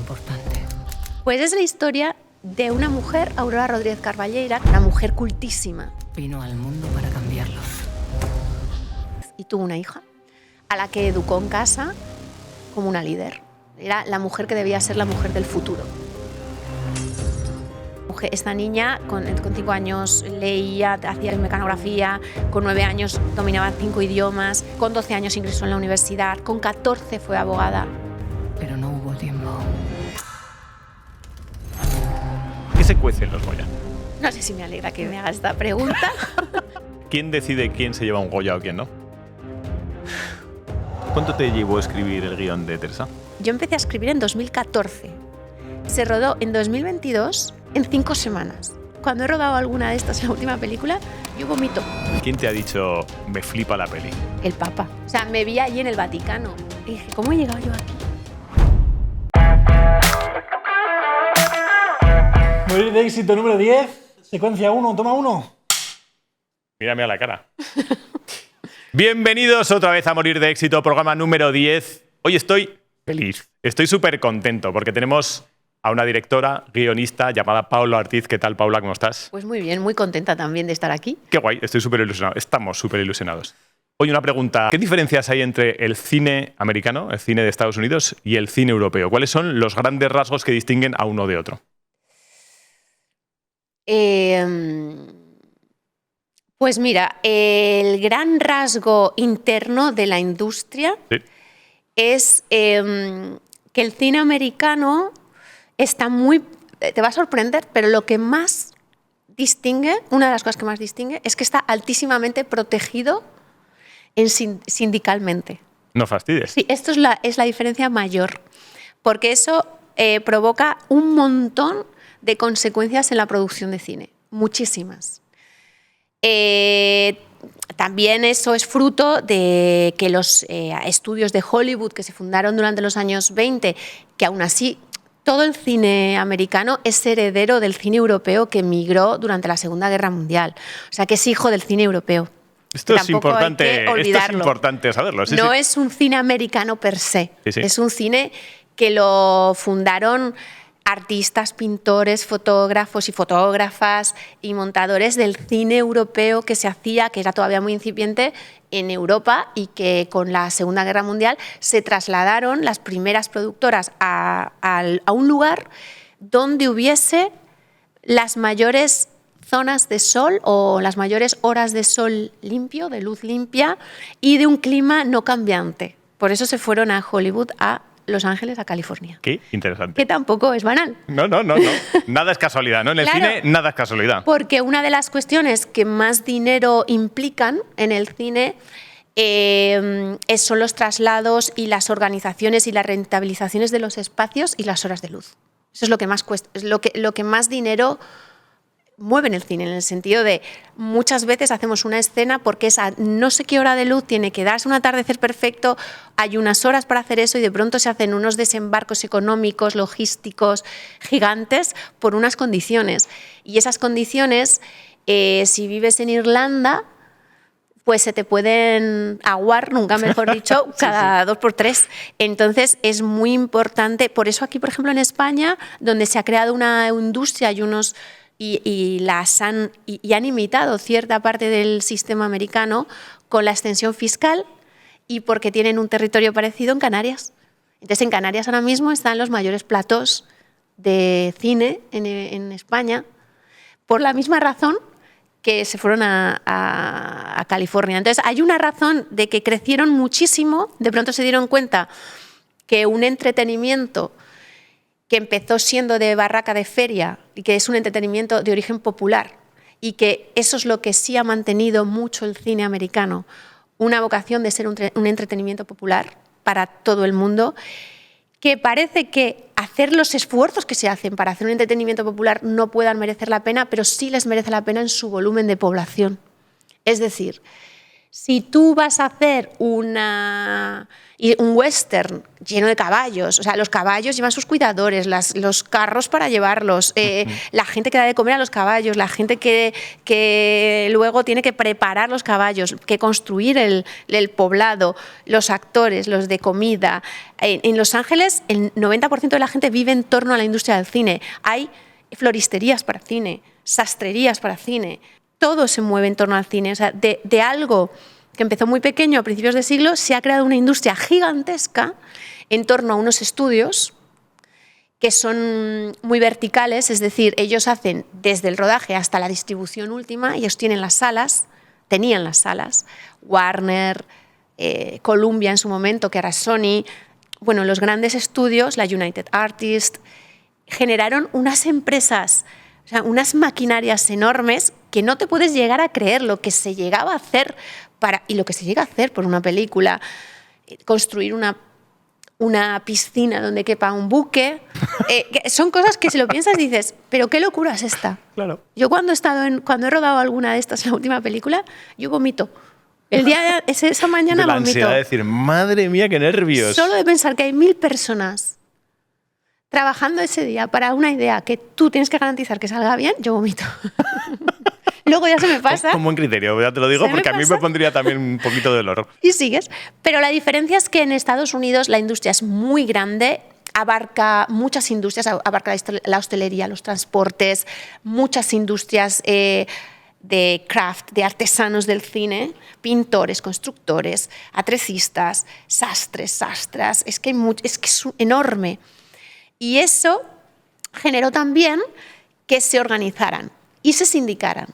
importante. Pues es la historia de una mujer, Aurora Rodríguez Carballeira, una mujer cultísima. Vino al mundo para cambiarlo. Y tuvo una hija, a la que educó en casa como una líder. Era la mujer que debía ser la mujer del futuro. Esta niña con 5 años leía, hacía mecanografía, con 9 años dominaba 5 idiomas, con 12 años ingresó en la universidad, con 14 fue abogada. Pero no hubo tiempo. ¿Qué se cuece en los Goya? No sé si me alegra que me hagas esta pregunta. ¿Quién decide quién se lleva un Goya o quién no? ¿Cuánto te llevó a escribir el guión de Teresa? Yo empecé a escribir en 2014. Se rodó en 2022 en 5 semanas. Cuando he rodado alguna de estas en la última película, yo vomito. ¿Quién te ha dicho, me flipa la peli? El Papa. O sea, me vi allí en el Vaticano. Y dije, ¿cómo he llegado yo aquí? Morir de éxito número 10, secuencia 1, toma 1. Mírame a la cara. Bienvenidos otra vez a Morir de éxito, programa número 10. Hoy estoy feliz, estoy súper contento porque tenemos a una directora, guionista llamada Paula Ortiz. ¿Qué tal, Paula? ¿Cómo estás? Pues muy bien, muy contenta también de estar aquí. Qué guay, estoy súper ilusionado. Estamos súper ilusionados. Oye, una pregunta. ¿Qué diferencias hay entre el cine americano, el cine de Estados Unidos, y el cine europeo? ¿Cuáles son los grandes rasgos que distinguen a uno de otro? Pues mira, el gran rasgo interno de la industria es que el cine americano está muy... Te va a sorprender, pero lo que más distingue, una de las cosas que más distingue, es que está altísimamente protegido sindicalmente. No fastidies. Sí, esto es la diferencia mayor, porque eso provoca un montón de consecuencias en la producción de cine, muchísimas. También eso es fruto de que los estudios de Hollywood que se fundaron durante los años 20, que aún así todo el cine americano es heredero del cine europeo que emigró durante la Segunda Guerra Mundial. O sea, que es hijo del cine europeo. Esto es importante, saberlo. Sí, no es un cine americano per se, sí. Es un cine que lo fundaron artistas, pintores, fotógrafos y fotógrafas y montadores del cine europeo que se hacía, que era todavía muy incipiente en Europa, y que con la Segunda Guerra Mundial se trasladaron las primeras productoras a un lugar donde hubiese las mayores zonas de sol o las mayores horas de sol limpio, de luz limpia y de un clima no cambiante. Por eso se fueron a Hollywood, a Los Ángeles, a California. Qué interesante. Que tampoco es banal. No. Nada es casualidad, ¿no? En el cine nada es casualidad. Porque una de las cuestiones que más dinero implican en el cine son los traslados y las organizaciones y las rentabilizaciones de los espacios y las horas de luz. Eso es lo que más cuesta, es lo que más dinero mueve en el cine, en el sentido de muchas veces hacemos una escena porque es a no sé qué hora de luz, tiene que darse un atardecer perfecto, hay unas horas para hacer eso y de pronto se hacen unos desembarcos económicos, logísticos gigantes por unas condiciones. Y esas condiciones, si vives en Irlanda, pues se te pueden aguar, nunca mejor dicho, cada 2 por 3. Entonces es muy importante, por eso aquí, por ejemplo, en España, donde se ha creado una industria y unos... Y han imitado cierta parte del sistema americano con la extensión fiscal y porque tienen un territorio parecido en Canarias. Entonces, en Canarias ahora mismo están los mayores platós de cine en España por la misma razón que se fueron a California. Entonces, hay una razón de que crecieron muchísimo, de pronto se dieron cuenta que un entretenimiento que empezó siendo de barraca de feria y que es un entretenimiento de origen popular y que eso es lo que sí ha mantenido mucho el cine americano, una vocación de ser un entretenimiento popular para todo el mundo, que parece que hacer los esfuerzos que se hacen para hacer un entretenimiento popular no puedan merecer la pena, pero sí les merece la pena en su volumen de población. Es decir, Si tú vas a hacer un western lleno de caballos, o sea, los caballos llevan sus cuidadores, los carros para llevarlos, la gente que da de comer a los caballos, la gente que luego tiene que preparar los caballos, que construir el poblado, los actores, los de comida. En Los Ángeles el 90% de la gente vive en torno a la industria del cine. Hay floristerías para cine, sastrerías para cine. Todo se mueve en torno al cine. O sea, de algo que empezó muy pequeño a principios de siglo, se ha creado una industria gigantesca en torno a unos estudios que son muy verticales, es decir, ellos hacen desde el rodaje hasta la distribución última, ellos tenían las salas, Warner, Columbia en su momento, que era Sony, bueno, los grandes estudios, la United Artists, generaron unas empresas, o sea, unas maquinarias enormes que no te puedes llegar a creer lo que se llegaba a hacer y lo que se llega a hacer por una película, construir una piscina donde quepa un buque, son cosas que si lo piensas dices, pero qué locura es esta. Claro. Yo cuando he rodado alguna de estas en la última película, yo vomito. Esa mañana de la vomito. ansiedad de decir, madre mía, qué nervios. Solo de pensar que hay 1000 personas trabajando ese día para una idea que tú tienes que garantizar que salga bien, yo vomito. Luego ya se me pasa. Con buen criterio, ya te lo digo, porque a mí me pondría también un poquito de dolor. Y sigues. Pero la diferencia es que en Estados Unidos la industria es muy grande, abarca muchas industrias, abarca la hostelería, los transportes, muchas industrias de craft, de artesanos del cine, pintores, constructores, atrecistas, sastras. Es que es enorme. Y eso generó también que se organizaran y se sindicaran.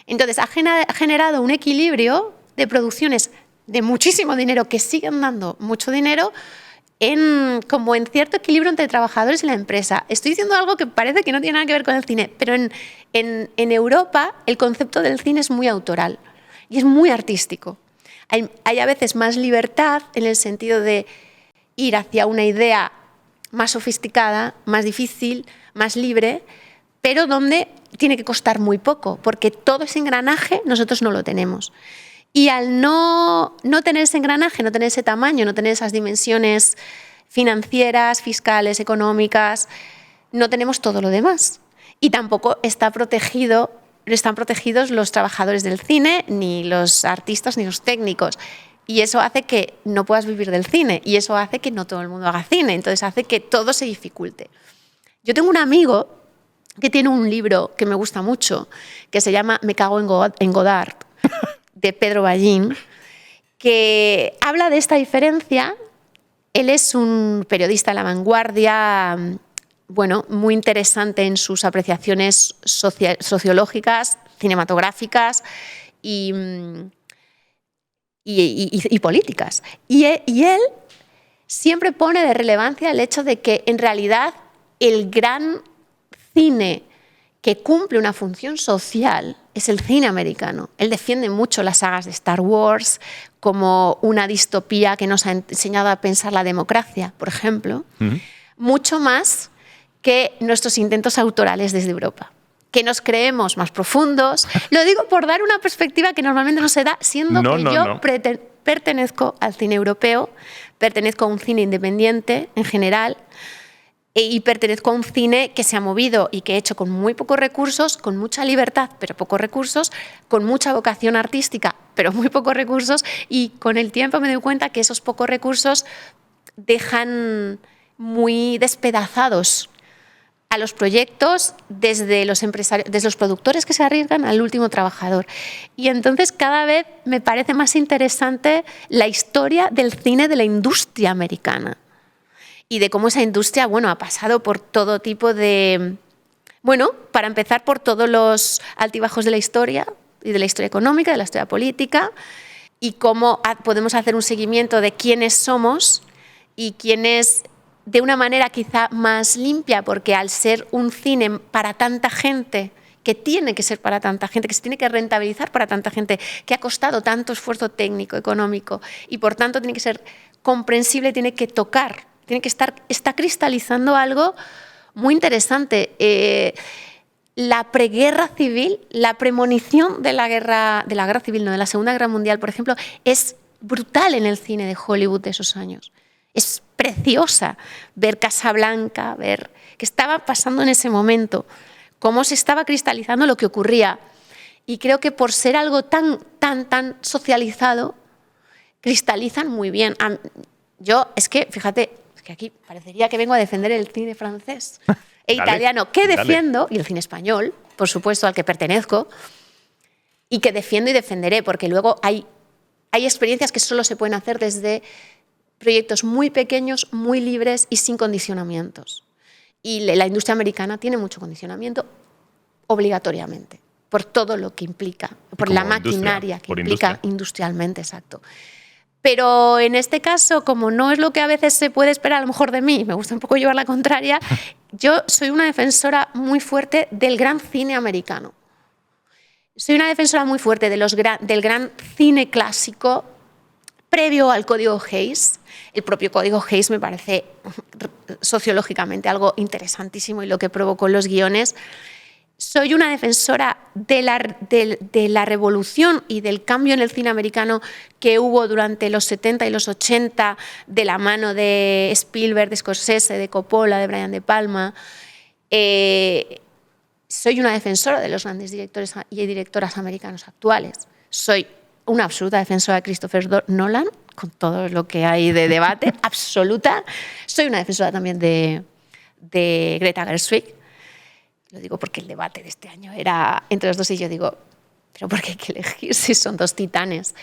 Entonces, ha generado un equilibrio de producciones de muchísimo dinero que siguen dando mucho dinero como en cierto equilibrio entre trabajadores y la empresa. Estoy diciendo algo que parece que no tiene nada que ver con el cine, pero en Europa el concepto del cine es muy autoral y es muy artístico. Hay a veces más libertad en el sentido de ir hacia una idea más sofisticada, más difícil, más libre, pero donde tiene que costar muy poco, porque todo ese engranaje nosotros no lo tenemos. Y al no tener ese engranaje, no tener ese tamaño, no tener esas dimensiones financieras, fiscales, económicas, no tenemos todo lo demás. Y tampoco están protegidos los trabajadores del cine, ni los artistas, ni los técnicos. Y eso hace que no puedas vivir del cine, y eso hace que no todo el mundo haga cine, entonces hace que todo se dificulte. Yo tengo un amigo que tiene un libro que me gusta mucho, que se llama Me cago en Godard, de Pedro Ballín, que habla de esta diferencia. Él es un periodista de La Vanguardia, bueno, muy interesante en sus apreciaciones sociológicas, cinematográficas y políticas. Y él siempre pone de relevancia el hecho de que en realidad el gran cine que cumple una función social es el cine americano. Él defiende mucho las sagas de Star Wars como una distopía que nos ha enseñado a pensar la democracia, por ejemplo, mucho más que nuestros intentos autorales desde Europa, que nos creemos más profundos. Lo digo por dar una perspectiva que normalmente no se da, siendo que yo pertenezco al cine europeo, pertenezco a un cine independiente en general, y pertenezco a un cine que se ha movido y que he hecho con muy pocos recursos, con mucha libertad, pero pocos recursos, con mucha vocación artística, pero muy pocos recursos, y con el tiempo me doy cuenta que esos pocos recursos dejan muy despedazados a los proyectos desde los empresarios, desde los productores que se arriesgan al último trabajador. Y entonces cada vez me parece más interesante la historia del cine de la industria americana. Y de cómo esa industria, bueno, ha pasado por todo tipo de... Bueno, para empezar, por todos los altibajos de la historia, y de la historia económica, de la historia política, y cómo podemos hacer un seguimiento de quiénes somos y quiénes, de una manera quizá más limpia, porque al ser un cine para tanta gente, que tiene que ser para tanta gente, que se tiene que rentabilizar para tanta gente, que ha costado tanto esfuerzo técnico, económico, y por tanto tiene que ser comprensible, tiene que tocar, está cristalizando algo muy interesante. la preguerra civil, la premonición de la guerra civil, no, de la Segunda Guerra Mundial, por ejemplo, es brutal en el cine de Hollywood de esos años. Es preciosa ver Casablanca, ver qué estaba pasando en ese momento, cómo se estaba cristalizando lo que ocurría. Y creo que por ser algo tan socializado, cristalizan muy bien. Yo, es que, fíjate, es que aquí parecería que vengo a defender el cine francés e italiano, que defiendo, y el cine español, por supuesto, al que pertenezco, y que defiendo y defenderé, porque luego hay experiencias que solo se pueden hacer desde proyectos muy pequeños, muy libres y sin condicionamientos. Y la industria americana tiene mucho condicionamiento obligatoriamente, por todo lo que implica, por la maquinaria que implica industrialmente, exacto. Pero en este caso, como no es lo que a veces se puede esperar a lo mejor de mí, me gusta un poco llevar la contraria, yo soy una defensora muy fuerte del gran cine americano. Soy una defensora muy fuerte del gran cine clásico previo al Código Hays. El propio Código Hays me parece sociológicamente algo interesantísimo y lo que provocó en los guiones. Soy una defensora de la revolución y del cambio en el cine americano que hubo durante los 70 y los 80 de la mano de Spielberg, de Scorsese, de Coppola, de Brian De Palma. Soy una defensora de los grandes directores y directoras americanos actuales. Soy una absoluta defensora de Christopher Nolan, con todo lo que hay de debate, absoluta. Soy una defensora también de Greta Gerwig. Lo digo porque el debate de este año era entre los dos y yo digo, ¿pero por qué hay que elegir si son dos titanes?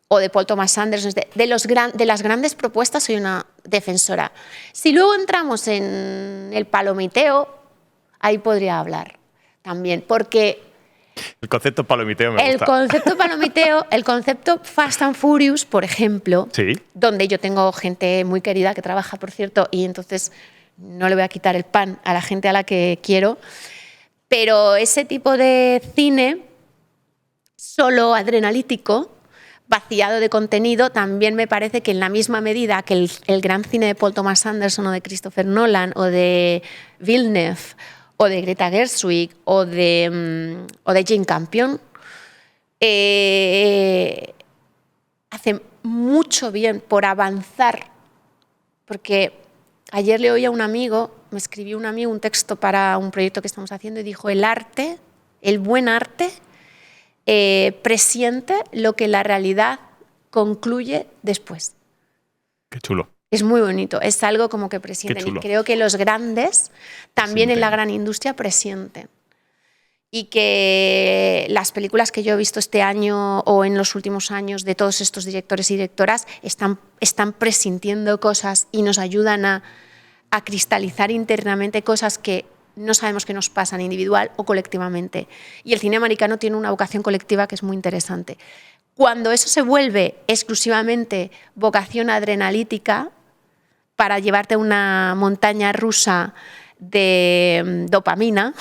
O de Paul Thomas Anderson, de las grandes propuestas soy una defensora. Si luego entramos en el palomiteo, ahí podría hablar también, porque... El concepto palomiteo me gusta. El concepto Fast and Furious, por ejemplo, ¿sí? Donde yo tengo gente muy querida que trabaja, por cierto, y entonces... no le voy a quitar el pan a la gente a la que quiero, pero ese tipo de cine solo adrenalítico, vaciado de contenido, también me parece que en la misma medida que el gran cine de Paul Thomas Anderson o de Christopher Nolan o de Villeneuve o de Greta Gerwig o de Jane Campion, hace mucho bien por avanzar, porque... Ayer le oí a un amigo, me escribió un amigo un texto para un proyecto que estamos haciendo y dijo, el arte, el buen arte, presiente lo que la realidad concluye después. Qué chulo. Es muy bonito, es algo como que presienten. Y creo que los grandes también en la gran industria presienten. Y que las películas que yo he visto este año o en los últimos años de todos estos directores y directoras están presintiendo cosas y nos ayudan a cristalizar internamente cosas que no sabemos que nos pasan individual o colectivamente. Y el cine americano tiene una vocación colectiva que es muy interesante. Cuando eso se vuelve exclusivamente vocación adrenalítica para llevarte a una montaña rusa de dopamina,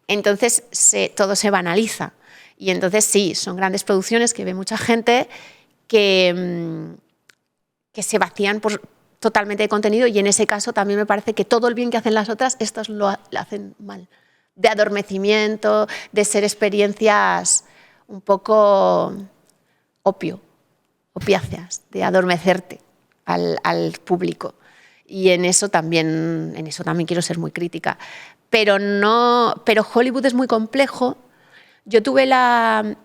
entonces todo se banaliza. Y entonces sí, son grandes producciones que ve mucha gente que se vacían totalmente de contenido, y en ese caso también me parece que todo el bien que hacen las otras, estas lo hacen mal. De adormecimiento, de ser experiencias un poco opiáceas, de adormecerte al público. Y en eso también quiero ser muy crítica. Pero Hollywood es muy complejo. Yo tuve la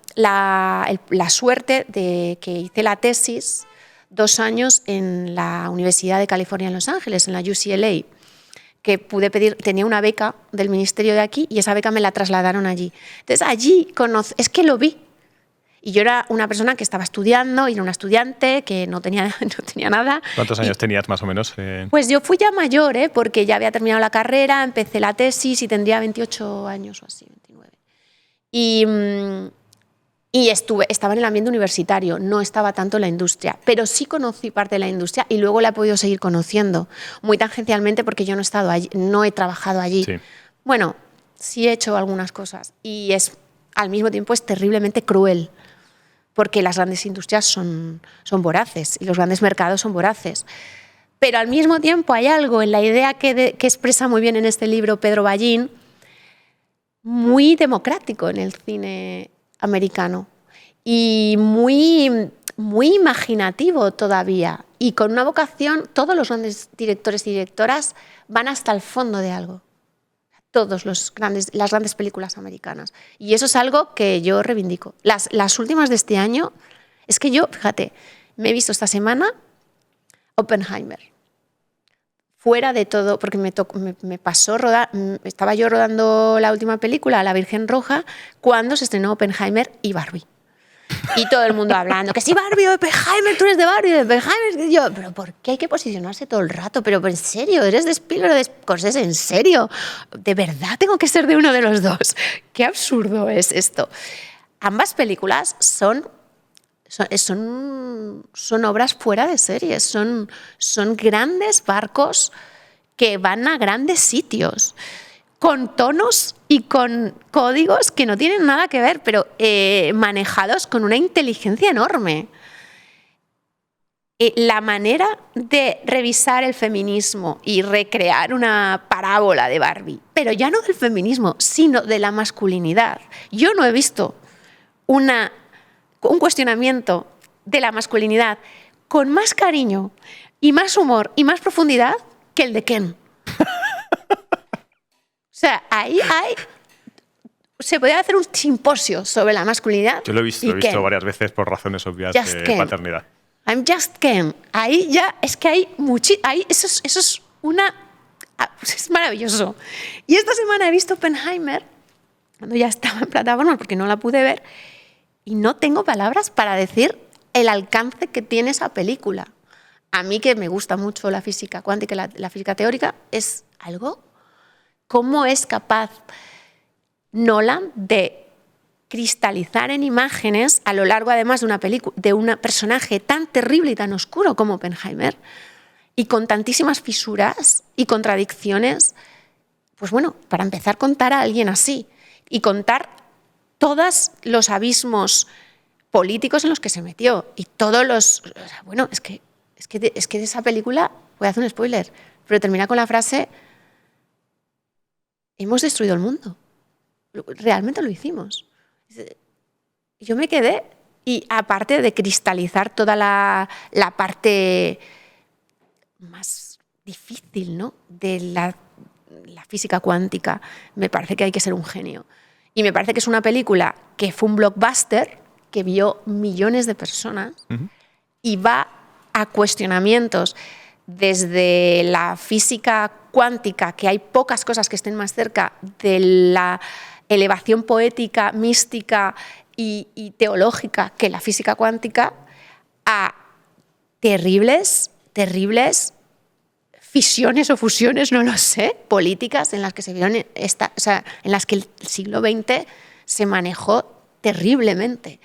suerte de que hice la tesis 2 años en la Universidad de California en Los Ángeles, en la UCLA, que pude pedir, tenía una beca del ministerio de aquí y esa beca me la trasladaron allí. Entonces allí es que lo vi. Y yo era una persona que estaba estudiando, y era una estudiante que no tenía nada. ¿Cuántos años tenías más o menos? Pues yo fui ya mayor, porque ya había terminado la carrera, empecé la tesis y tendría 28 años o así, 29. Y estaba en el ambiente universitario, no estaba tanto en la industria, pero sí conocí parte de la industria y luego la he podido seguir conociendo, muy tangencialmente porque yo no he estado allí, no he trabajado allí. Sí. Bueno, sí he hecho algunas cosas y al mismo tiempo es terriblemente cruel, porque las grandes industrias son voraces y los grandes mercados son voraces. Pero al mismo tiempo hay algo en la idea que expresa muy bien en este libro Pedro Ballín, muy democrático en el cine americano y muy, muy imaginativo todavía y con una vocación. Todos los grandes directores y directoras van hasta el fondo de algo. Todas las grandes películas americanas. Y eso es algo que yo reivindico. Las últimas de este año, es que yo, fíjate, me he visto esta semana Oppenheimer. Fuera de todo, porque me pasó rodar, estaba yo rodando la última película, La Virgen Roja, cuando se estrenó Oppenheimer y Barbie. Y todo el mundo hablando, que sí, Barbie, Oppenheimer, tú eres de Barbie, Oppenheimer. Y yo, pero ¿por qué hay que posicionarse todo el rato? Pero en serio, ¿eres de Spielberg o de Scorsese? ¿En serio? ¿De verdad tengo que ser de uno de los dos? Qué absurdo es esto. Ambas películas son obras fuera de serie, son grandes barcos que van a grandes sitios, con tonos y con códigos que no tienen nada que ver, pero manejados con una inteligencia enorme. La manera de revisar el feminismo y recrear una parábola de Barbie, pero ya no del feminismo, sino de la masculinidad. Yo no he visto un cuestionamiento de la masculinidad con más cariño y más humor y más profundidad que el de Ken. O sea, ahí se podría hacer un simposio sobre la masculidad. Yo lo he visto varias veces por razones obvias Just de Ken. paternidad. I'm just Ken. Ahí ya, es que hay eso es es maravilloso. Y esta semana he visto Oppenheimer, cuando ya estaba en plataforma, porque no la pude ver, y no tengo palabras para decir el alcance que tiene esa película. A mí, que me gusta mucho la física cuántica y la física teórica, es algo. ¿Cómo es capaz Nolan de cristalizar en imágenes a lo largo, además, de una película, de un personaje tan terrible y tan oscuro como Oppenheimer, y con tantísimas fisuras y contradicciones? Pues bueno, para empezar, contar a alguien así y contar todos los abismos políticos en los que se metió y todos los... Bueno, es que de esa película, voy a hacer un spoiler, pero termina con la frase: hemos destruido el mundo. Realmente lo hicimos. Yo me quedé, y aparte de cristalizar toda la parte más difícil, ¿no?, de la física cuántica, me parece que hay que ser un genio. Y me parece que es una película que fue un blockbuster, que vio millones de personas, y va a cuestionamientos desde la física cuántica, que hay pocas cosas que estén más cerca de la elevación poética, mística y teológica que la física cuántica, a terribles fisiones o fusiones, no lo sé, políticas en las que se vieron en las que el siglo XX se manejó terriblemente.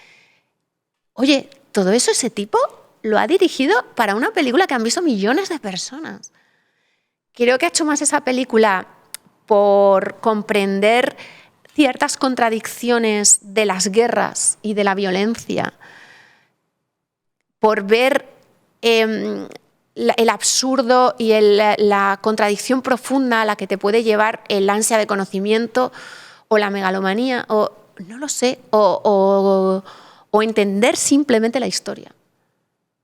Oye, todo eso ese tipo lo ha dirigido para una película que han visto millones de personas. Creo que ha hecho más esa película por comprender ciertas contradicciones de las guerras y de la violencia, por ver el absurdo y la contradicción profunda a la que te puede llevar el ansia de conocimiento o la megalomanía, o no lo sé, o entender simplemente la historia.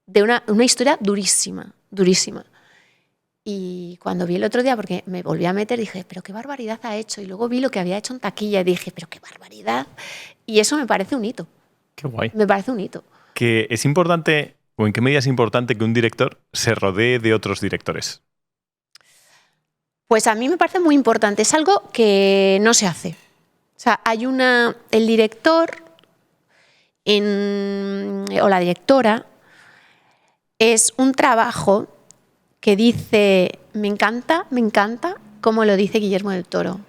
De una historia durísima. Y cuando vi el otro día, porque me volví a meter, dije, pero qué barbaridad ha hecho. Y luego vi lo que había hecho en taquilla y dije, pero qué barbaridad. Y eso me parece un hito. Qué guay. Me parece un hito. Que es importante, o en qué medida es importante que un director se rodee de otros directores. Pues a mí me parece muy importante. Es algo que no se hace. O sea, el director o la directora es un trabajo que dice, me encanta, como lo dice Guillermo del Toro.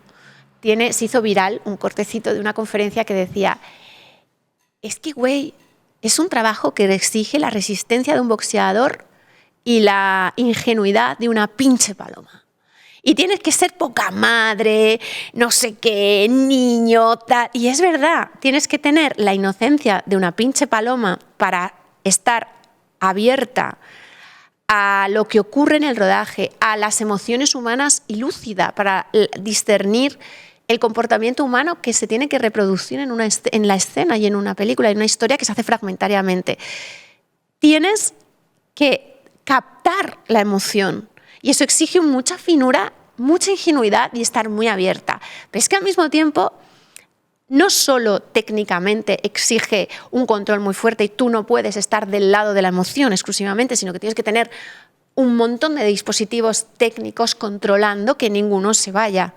Se hizo viral un cortecito de una conferencia que decía, es que, güey, es un trabajo que exige la resistencia de un boxeador y la ingenuidad de una pinche paloma. Y tienes que ser poca madre, no sé qué, niño, tal. Y es verdad, tienes que tener la inocencia de una pinche paloma para estar abierta a lo que ocurre en el rodaje, a las emociones humanas y lúcida para discernir el comportamiento humano que se tiene que reproducir en la escena y en una película, en una historia que se hace fragmentariamente. Tienes que captar la emoción y eso exige mucha finura, mucha ingenuidad y estar muy abierta. Pero es que al mismo tiempo no solo técnicamente exige un control muy fuerte y tú no puedes estar del lado de la emoción exclusivamente, sino que tienes que tener un montón de dispositivos técnicos controlando que ninguno se vaya,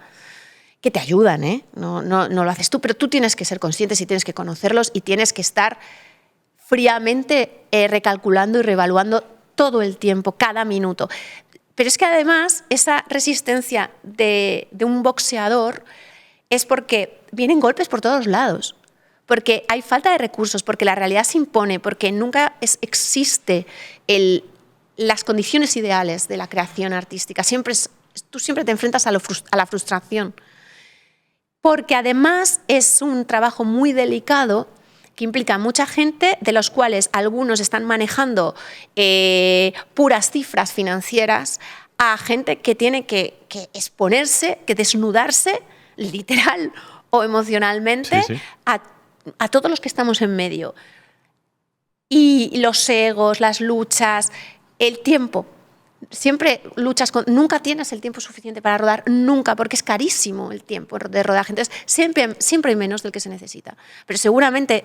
que te ayudan, ¿eh? No lo haces tú, pero tú tienes que ser conscientes y tienes que conocerlos y tienes que estar fríamente recalculando y reevaluando todo el tiempo, cada minuto. Pero es que además esa resistencia de un boxeador es porque vienen golpes por todos lados, porque hay falta de recursos, porque la realidad se impone, porque nunca existe las condiciones ideales de la creación artística. Tú siempre te enfrentas a la frustración, porque además es un trabajo muy delicado que implica a mucha gente, de los cuales algunos están manejando puras cifras financieras, a gente que tiene que exponerse, que desnudarse, literal o emocionalmente, sí. A todos los que estamos en medio. Y los egos, las luchas, el tiempo. Siempre luchas nunca tienes el tiempo suficiente para rodar, nunca, porque es carísimo el tiempo de rodaje. Entonces, siempre hay menos del que se necesita. Pero seguramente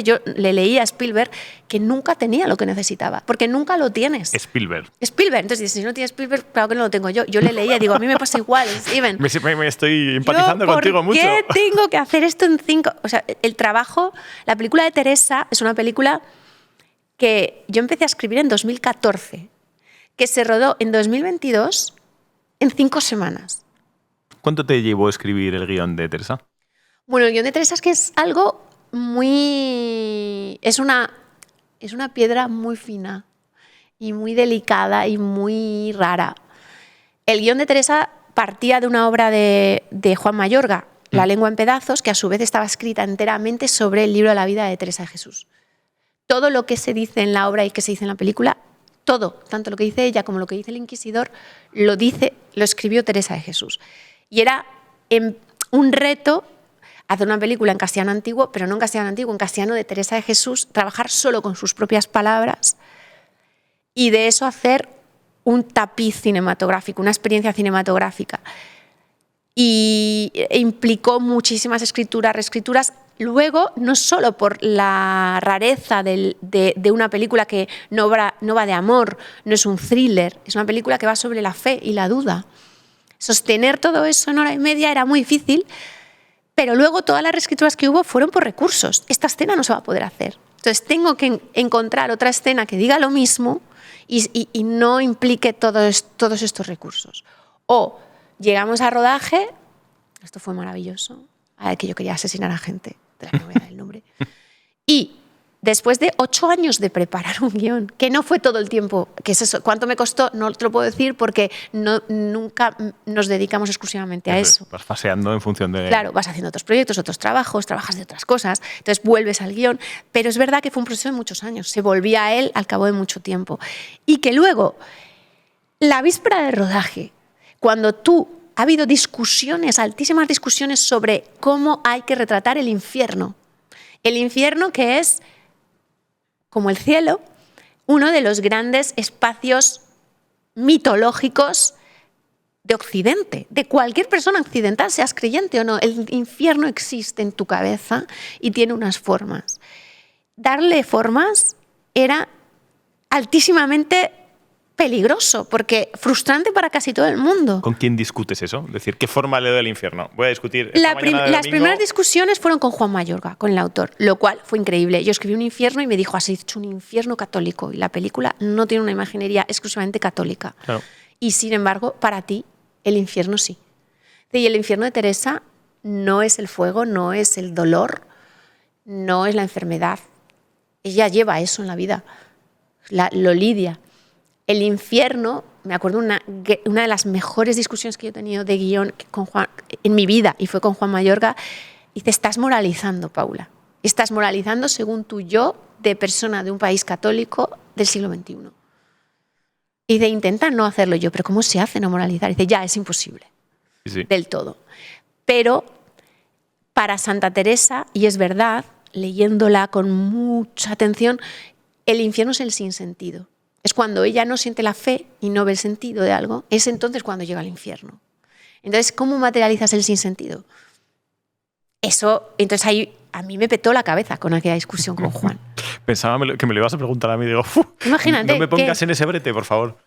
yo le leí a Spielberg que nunca tenía lo que necesitaba, porque nunca lo tienes. Spielberg. Entonces, si no tienes Spielberg, claro que no lo tengo yo. Yo le leía y digo, a mí me pasa igual, Steven. Me estoy empatizando contigo mucho. ¿Por qué tengo que hacer esto en 5? O sea, la película de Teresa es una película que yo empecé a escribir en 2014. Que se rodó en 2022 en 5 semanas. ¿Cuánto te llevó a escribir el guión de Teresa? Bueno, el guión de Teresa es que es algo muy... Es una piedra muy fina y muy delicada y muy rara. El guión de Teresa partía de una obra de Juan Mayorga, La lengua en pedazos, que a su vez estaba escrita enteramente sobre el libro de la vida de Teresa de Jesús. Todo lo que se dice en la obra y que se dice en la película, todo, tanto lo que dice ella como lo que dice el inquisidor, lo escribió Teresa de Jesús. Y era un reto hacer una película en castellano antiguo, pero no en castellano antiguo, en castellano de Teresa de Jesús, trabajar solo con sus propias palabras y de eso hacer un tapiz cinematográfico, una experiencia cinematográfica. Y implicó muchísimas escrituras, reescrituras. Luego, no solo por la rareza de una película que no va de amor, no es un thriller, es una película que va sobre la fe y la duda. Sostener todo eso en hora y media era muy difícil, pero luego todas las reescrituras que hubo fueron por recursos. Esta escena no se va a poder hacer. Entonces tengo que encontrar otra escena que diga lo mismo y no implique todos estos recursos. O llegamos a rodaje, esto fue maravilloso, que yo quería asesinar a gente, de la que no voy a dar el nombre, y después de 8 años de preparar un guión, que no fue todo el tiempo, que es eso, ¿cuánto me costó? No te lo puedo decir porque nunca nos dedicamos exclusivamente a eso. Vas paseando en función de... Claro, vas haciendo otros proyectos, otros trabajos, trabajas de otras cosas, entonces vuelves al guión, pero es verdad que fue un proceso de muchos años, se volvía a él al cabo de mucho tiempo. Y que luego, la víspera de rodaje, cuando ha habido discusiones, altísimas discusiones sobre cómo hay que retratar el infierno. El infierno que es, como el cielo, uno de los grandes espacios mitológicos de Occidente, de cualquier persona occidental, seas creyente o no. El infierno existe en tu cabeza y tiene unas formas. Darle formas era altísimamente peligroso, porque frustrante para casi todo el mundo. ¿Con quién discutes eso? Es decir, ¿qué forma le doy al infierno? Voy a discutir las primeras discusiones fueron con Juan Mayorga, con el autor, lo cual fue increíble. Yo escribí un infierno y me dijo, has hecho un infierno católico, y la película no tiene una imaginería exclusivamente católica. Claro. Y sin embargo, para ti, el infierno sí. Y el infierno de Teresa no es el fuego, no es el dolor, no es la enfermedad. Ella lleva eso en la vida, lo lidia. El infierno, me acuerdo una de las mejores discusiones que yo he tenido de guión en mi vida, y fue con Juan Mayorga, dice, estás moralizando, Paula. Estás moralizando según tu yo de persona de un país católico del siglo XXI. Y dice, intenta no hacerlo yo, pero ¿cómo se hace no moralizar? Y dice, ya, es imposible, sí. Del todo. Pero para Santa Teresa, y es verdad, leyéndola con mucha atención, el infierno es el sinsentido. Es cuando ella no siente la fe y no ve el sentido de algo, es entonces cuando llega al infierno. Entonces, ¿cómo materializas el sinsentido? Eso, entonces ahí a mí me petó la cabeza con aquella discusión con Juan. Pensaba que me lo ibas a preguntar a mí. Digo, Imagínate. No me pongas ¿qué? en ese brete, por favor.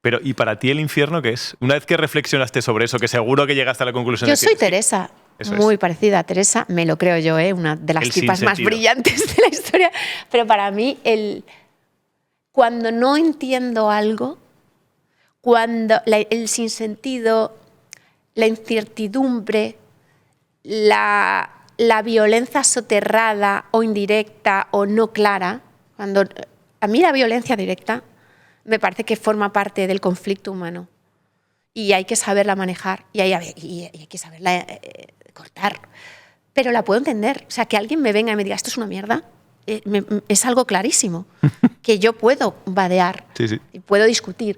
Pero, ¿y para ti el infierno qué es? Una vez que reflexionaste sobre eso, que seguro que llegaste a la conclusión Yo de que soy Teresa, muy parecida a Teresa, me lo creo yo, una de las tipas más brillantes de la historia. Pero para mí, cuando no entiendo algo, cuando el sinsentido, la incertidumbre, la violencia soterrada o indirecta o no clara, a mí la violencia directa me parece que forma parte del conflicto humano y hay que saberla manejar y hay que saberla cortar. Pero la puedo entender. O sea, que alguien me venga y me diga esto es una mierda, es algo clarísimo, que yo puedo vadear y puedo discutir.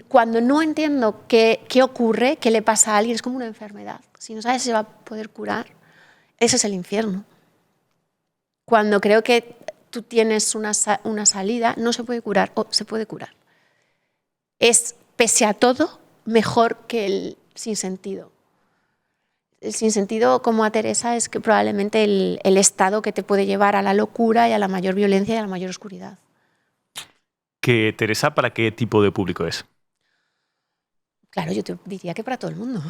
Cuando no entiendo qué ocurre, qué le pasa a alguien, es como una enfermedad. Si no sabes si se va a poder curar, ese es el infierno. Cuando creo que tú tienes una salida, no se puede curar o se puede curar. Es, pese a todo, mejor que el sinsentido. El sinsentido, como a Teresa, es que probablemente el estado que te puede llevar a la locura y a la mayor violencia y a la mayor oscuridad. ¿Que Teresa para qué tipo de público es? Claro, yo te diría que para todo el mundo.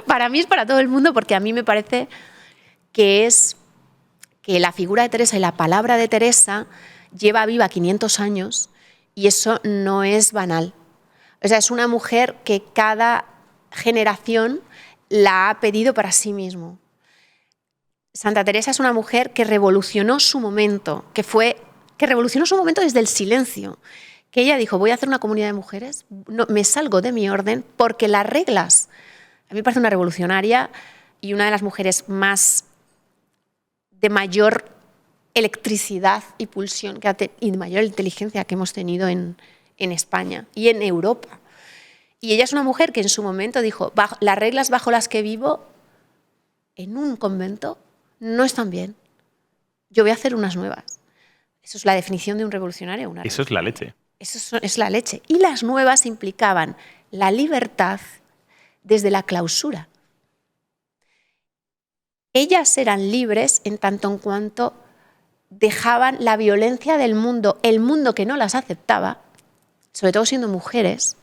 Para mí es para todo el mundo porque a mí me parece que la figura de Teresa y la palabra de Teresa lleva viva 500 años y eso no es banal. O sea, es una mujer que cada generación la ha pedido para sí mismo. Santa Teresa es una mujer que revolucionó su momento, que revolucionó su momento desde el silencio. Que ella dijo, voy a hacer una comunidad de mujeres, no, me salgo de mi orden porque las reglas, a mí me parece una revolucionaria y una de las mujeres de mayor electricidad y pulsión y de mayor inteligencia que hemos tenido en España y en Europa. Y ella es una mujer que en su momento dijo, las reglas bajo las que vivo en un convento no están bien, yo voy a hacer unas nuevas. Eso es la definición de un revolucionario. Eso es la leche. Eso es la leche. Y las nuevas implicaban la libertad desde la clausura. Ellas eran libres en tanto en cuanto dejaban la violencia del mundo, el mundo que no las aceptaba, sobre todo siendo mujeres,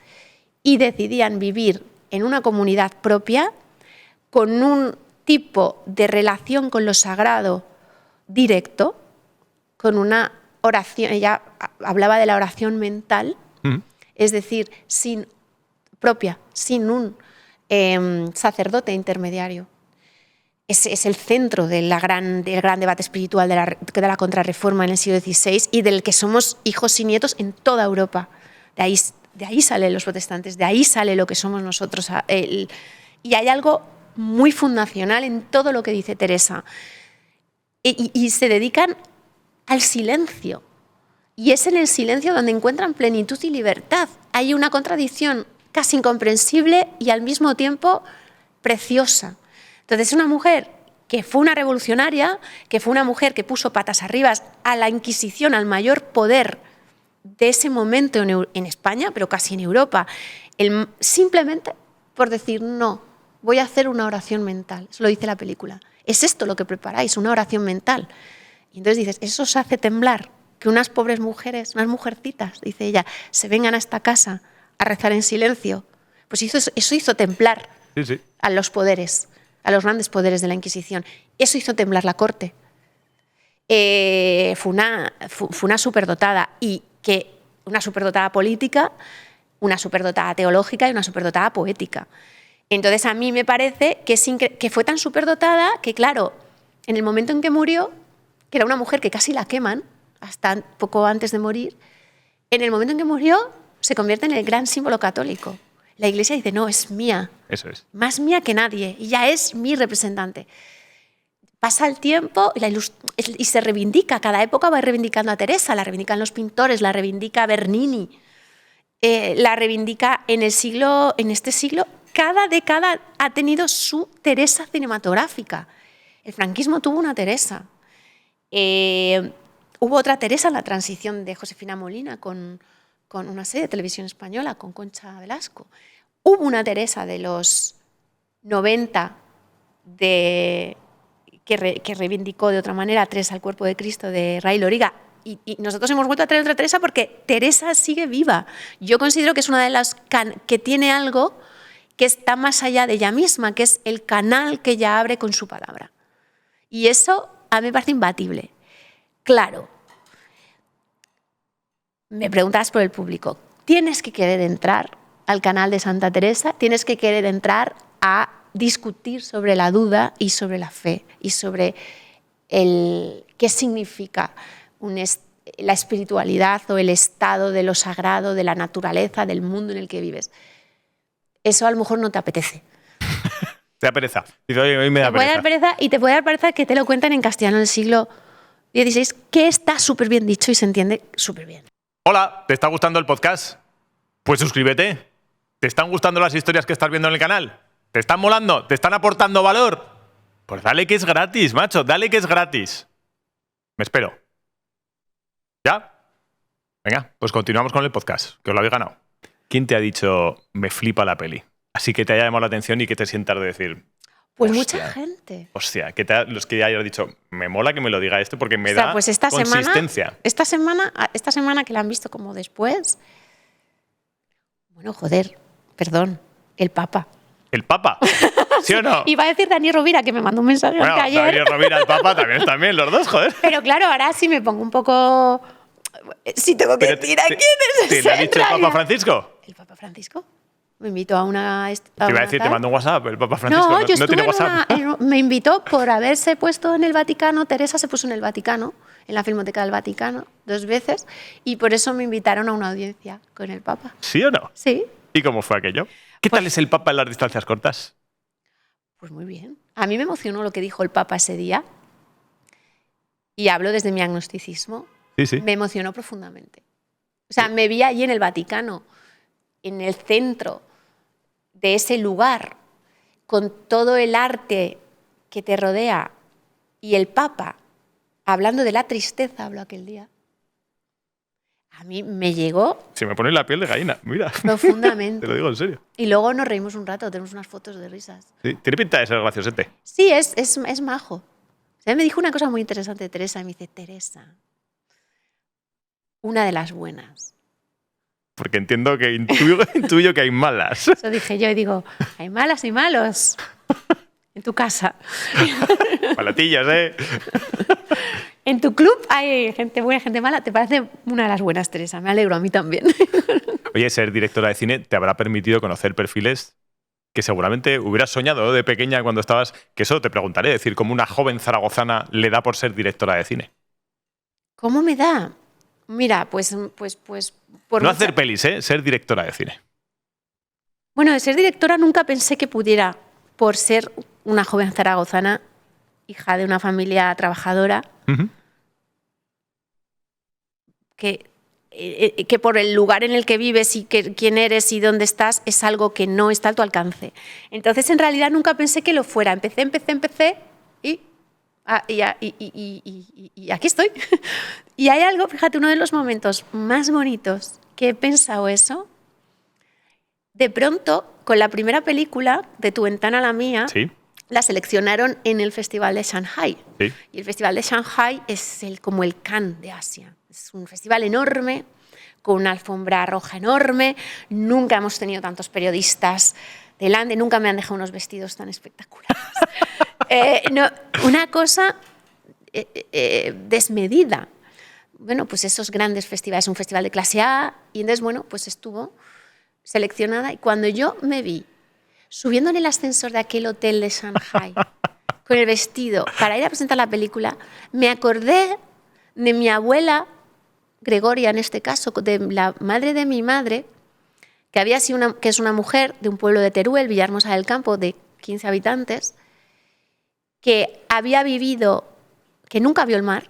y decidían vivir en una comunidad propia con un tipo de relación con lo sagrado directo, con una oración, ella hablaba de la oración mental, es decir, sin un sacerdote intermediario. Es el centro del gran debate espiritual de la contrarreforma en el siglo XVI y del que somos hijos y nietos en toda Europa. De ahí salen los protestantes, de ahí sale lo que somos nosotros. Y hay algo muy fundacional en todo lo que dice Teresa. Y se dedican al silencio. Y es en el silencio donde encuentran plenitud y libertad. Hay una contradicción casi incomprensible y al mismo tiempo preciosa. Entonces es una mujer que fue una revolucionaria, que fue una mujer que puso patas arriba a la Inquisición, al mayor poder de ese momento en España, pero casi en Europa, simplemente por decir no, voy a hacer una oración mental. Eso lo dice la película. Es esto lo que preparáis, una oración mental. Y entonces dices, eso os hace temblar, que unas pobres mujeres, unas mujercitas, dice ella, se vengan a esta casa a rezar en silencio. Pues eso hizo temblar a los poderes, a los grandes poderes de la Inquisición. Eso hizo temblar la corte. Fue una superdotada, una superdotada política, una superdotada teológica y una superdotada poética. Entonces a mí me parece que fue tan superdotada que, claro, en el momento en que murió, que era una mujer que casi la queman, hasta poco antes de morir, en el momento en que murió se convierte en el gran símbolo católico. La Iglesia dice, no, es mía. Eso es. Más mía que nadie, y ya es mi representante. Pasa el tiempo y se reivindica, cada época va reivindicando a Teresa, la reivindican los pintores, la reivindica Bernini, la reivindica en este siglo cada década ha tenido su Teresa cinematográfica. El franquismo tuvo una Teresa. Hubo otra Teresa en la transición de Josefina Molina con una serie de televisión española, con Concha Velasco. Hubo una Teresa de los 90 que reivindicó de otra manera Teresa al cuerpo de Cristo de Ray Loriga. Y nosotros hemos vuelto a tener otra Teresa porque Teresa sigue viva. Yo considero que es una de las que tiene algo que está más allá de ella misma, que es el canal que ella abre con su palabra. Y eso a mí me parece imbatible. Claro, me preguntas por el público. Tienes que querer entrar al canal de Santa Teresa, tienes que querer entrar a discutir sobre la duda y sobre la fe y sobre qué significa la espiritualidad o el estado de lo sagrado, de la naturaleza, del mundo en el que vives. Eso a lo mejor no te apetece. Te da pereza. Dice, oye, hoy me da Te puede dar pereza y te puede dar pereza que te lo cuenten en castellano del siglo XVI, que está súper bien dicho y se entiende súper bien. Hola, ¿te está gustando el podcast? Pues suscríbete. ¿Te están gustando las historias que estás viendo en el canal? ¿Te están molando? ¿Te están aportando valor? Pues dale que es gratis, macho, dale que es gratis. Me espero. ¿Ya? Venga, pues continuamos con el podcast, que os lo habéis ganado. ¿Quién te ha dicho me flipa la peli? Así que te haya llamado la atención y que te sientas de decir... Pues hostia, mucha gente. Hostia, los que ya hayas dicho, me mola que me lo diga esto porque me da pues consistencia. Esta semana que la han visto como después... Bueno, joder, perdón, el Papa. ¿El Papa? ¿Sí o no? Iba a decir Dani Rovira, que me mandó un mensaje Bueno, ayer. Dani Rovira, el Papa, también, los dos, joder. Pero claro, ahora sí me pongo un poco... Si tengo que decir a quién es ¿Te lo ha dicho el Papa Francisco? ¿El Papa Francisco? Me invitó a una... Te iba a decir, te mando un WhatsApp, el Papa Francisco No, yo no tiene estuve WhatsApp. me invitó por haberse puesto en el Vaticano. Teresa se puso en el Vaticano, en la Filmoteca del Vaticano, 2 veces, y por eso me invitaron a una audiencia con el Papa. ¿Sí o no? Sí. ¿Y cómo fue aquello? ¿Qué tal es el Papa en las distancias cortas? Pues muy bien. A mí me emocionó lo que dijo el Papa ese día, y hablo desde mi agnosticismo. Sí. Me emocionó profundamente. O sea, me vi allí en el Vaticano, en el centro de ese lugar, con todo el arte que te rodea, y el Papa, hablando de la tristeza, habló aquel día. A mí me llegó... Se me pone la piel de gallina, mira. Profundamente. Te lo digo en serio. Y luego nos reímos un rato, tenemos unas fotos de risas. Sí, tiene pinta de ser graciosete. Sí, es majo. O sea, me dijo una cosa muy interesante de Teresa, y me dice, Teresa, una de las buenas. Porque entiendo que intuyo que hay malas. Eso dije yo y digo, hay malas y malos en tu casa. Palatillas, ¿eh? En tu club hay gente buena, gente mala. ¿Te parece una de las buenas, Teresa? Me alegro, a mí también. Oye, ser directora de cine te habrá permitido conocer perfiles que seguramente hubieras soñado de pequeña cuando estabas... Que eso te preguntaré, decir, ¿cómo una joven zaragozana le da por ser directora de cine? ¿Cómo me da? Mira, pues por no hacer pelis, ¿eh? Ser directora de cine. Bueno, de ser directora nunca pensé que pudiera, por ser una joven zaragozana, hija de una familia trabajadora, que por el lugar en el que vives y quién eres y dónde estás es algo que no está a tu alcance. Entonces, en realidad, nunca pensé que lo fuera. Empecé y aquí estoy. Y hay algo, fíjate, uno de los momentos más bonitos que he pensado eso, de pronto, con la primera película, De tu ventana a la mía, ¿Sí? la seleccionaron en el Festival de Shanghai. Sí. Y el Festival de Shanghai es como el Cannes de Asia. Es un festival enorme, con una alfombra roja enorme. Nunca hemos tenido tantos periodistas delante, nunca me han dejado unos vestidos tan espectaculares. Una cosa desmedida. Bueno, pues esos grandes festivales, un festival de clase A, y entonces, bueno, pues estuvo seleccionada. Y cuando yo me vi subiendo en el ascensor de aquel hotel de Shanghai, con el vestido, para ir a presentar la película, me acordé de mi abuela, Gregoria en este caso, de la madre de mi madre, que es una mujer de un pueblo de Teruel, Villahermosa del Campo, de 15 habitantes, que había vivido, que nunca vio el mar,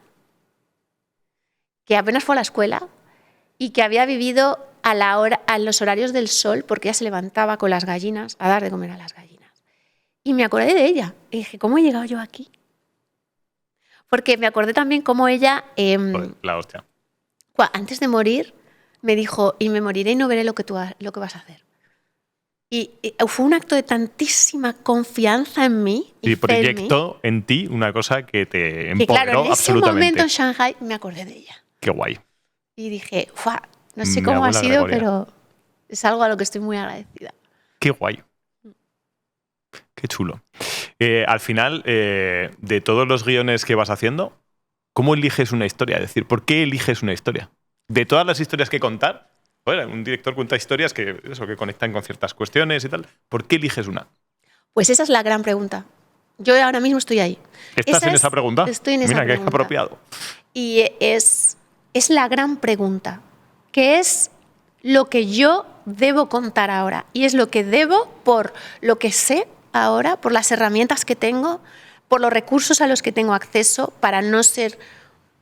que apenas fue a la escuela y que había vivido a los horarios del sol, porque ella se levantaba con las gallinas a dar de comer a las gallinas. Y me acordé de ella. Y dije, ¿cómo he llegado yo aquí? Porque me acordé también cómo ella, Joder, la hostia. antes de morir, me dijo, y me moriré y no veré lo que vas a hacer. Y fue un acto de tantísima confianza en mí. Y fe en mí, proyectó en ti una cosa que te que empoderó claro, en ese absolutamente. momento en Shanghai me acordé de ella. Qué guay. Y dije, ¡fua! No sé Me cómo hago ha la sido, Gregoria. pero es algo a lo que estoy muy agradecida. Qué guay. Qué chulo. Al final, de todos los guiones que vas haciendo, ¿cómo eliges una historia? Es decir, ¿por qué eliges una historia? De todas las historias que contar, bueno, un director cuenta historias que conectan con ciertas cuestiones y tal. ¿Por qué eliges una? Pues esa es la gran pregunta. Yo ahora mismo estoy ahí. ¿Estás en esa pregunta? Estoy en esa Mira, pregunta. qué apropiado. Y es la gran pregunta. ¿Qué es lo que yo debo contar ahora? Y es lo que debo por lo que sé ahora, por las herramientas que tengo, por los recursos a los que tengo acceso para no ser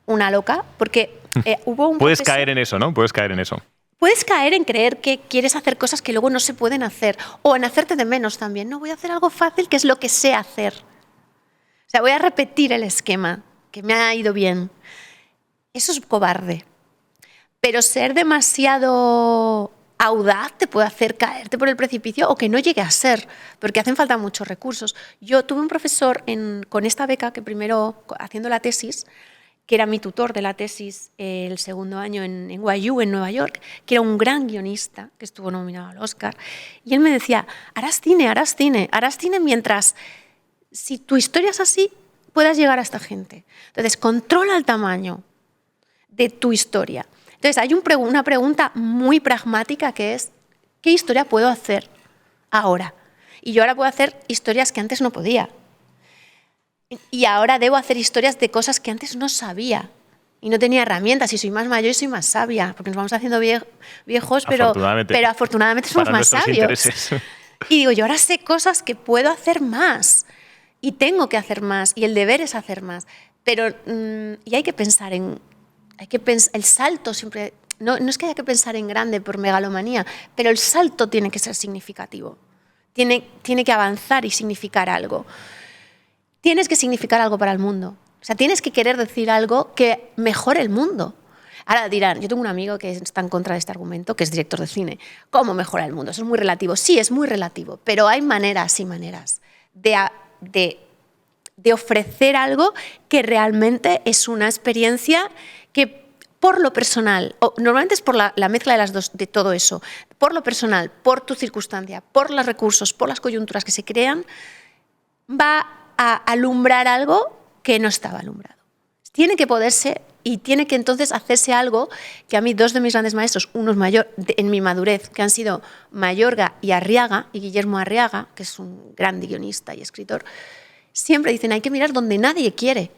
una loca. Porque hubo un Puedes proceso- caer en eso, ¿no? Puedes caer en eso. Puedes caer en creer que quieres hacer cosas que luego no se pueden hacer o en hacerte de menos también. No, voy a hacer algo fácil que es lo que sé hacer. O sea, voy a repetir el esquema que me ha ido bien. Eso es cobarde. Pero ser demasiado audaz te puede hacer caerte por el precipicio o que no llegue a ser, porque hacen falta muchos recursos. Yo tuve un profesor con esta beca que primero, haciendo la tesis, que era mi tutor de la tesis el segundo año en NYU, en Nueva York, que era un gran guionista, que estuvo nominado al Oscar. Y él me decía, harás cine mientras, si tu historia es así, puedas llegar a esta gente. Entonces, controla el tamaño de tu historia. Entonces, hay una pregunta muy pragmática que es, ¿qué historia puedo hacer ahora? Y yo ahora puedo hacer historias que antes no podía. Y ahora debo hacer historias de cosas que antes no sabía y no tenía herramientas. Y soy más mayor y soy más sabia, porque nos vamos haciendo viejos, pero afortunadamente somos para más nuestros sabios. intereses. Y digo, yo ahora sé cosas que puedo hacer más y tengo que hacer más y el deber es hacer más. Pero y hay que pensar el salto siempre. No es que haya que pensar en grande por megalomanía, pero el salto tiene que ser significativo. Tiene que avanzar y significar algo. Tienes que significar algo para el mundo. O sea, tienes que querer decir algo que mejore el mundo. Ahora dirán, yo tengo un amigo que está en contra de este argumento, que es director de cine. ¿Cómo mejora el mundo? Eso es muy relativo. Sí, es muy relativo, pero hay maneras y maneras de ofrecer algo que realmente es una experiencia que por lo personal, normalmente es por la mezcla de las dos, de todo eso, por lo personal, por tu circunstancia, por los recursos, por las coyunturas que se crean, va a alumbrar algo que no estaba alumbrado. Tiene que poderse y tiene que entonces hacerse algo que a mí dos de mis grandes maestros, unos en mi madurez, que han sido Mayorga y Arriaga, y Guillermo Arriaga, que es un gran guionista y escritor, siempre dicen, hay que mirar donde nadie quiere.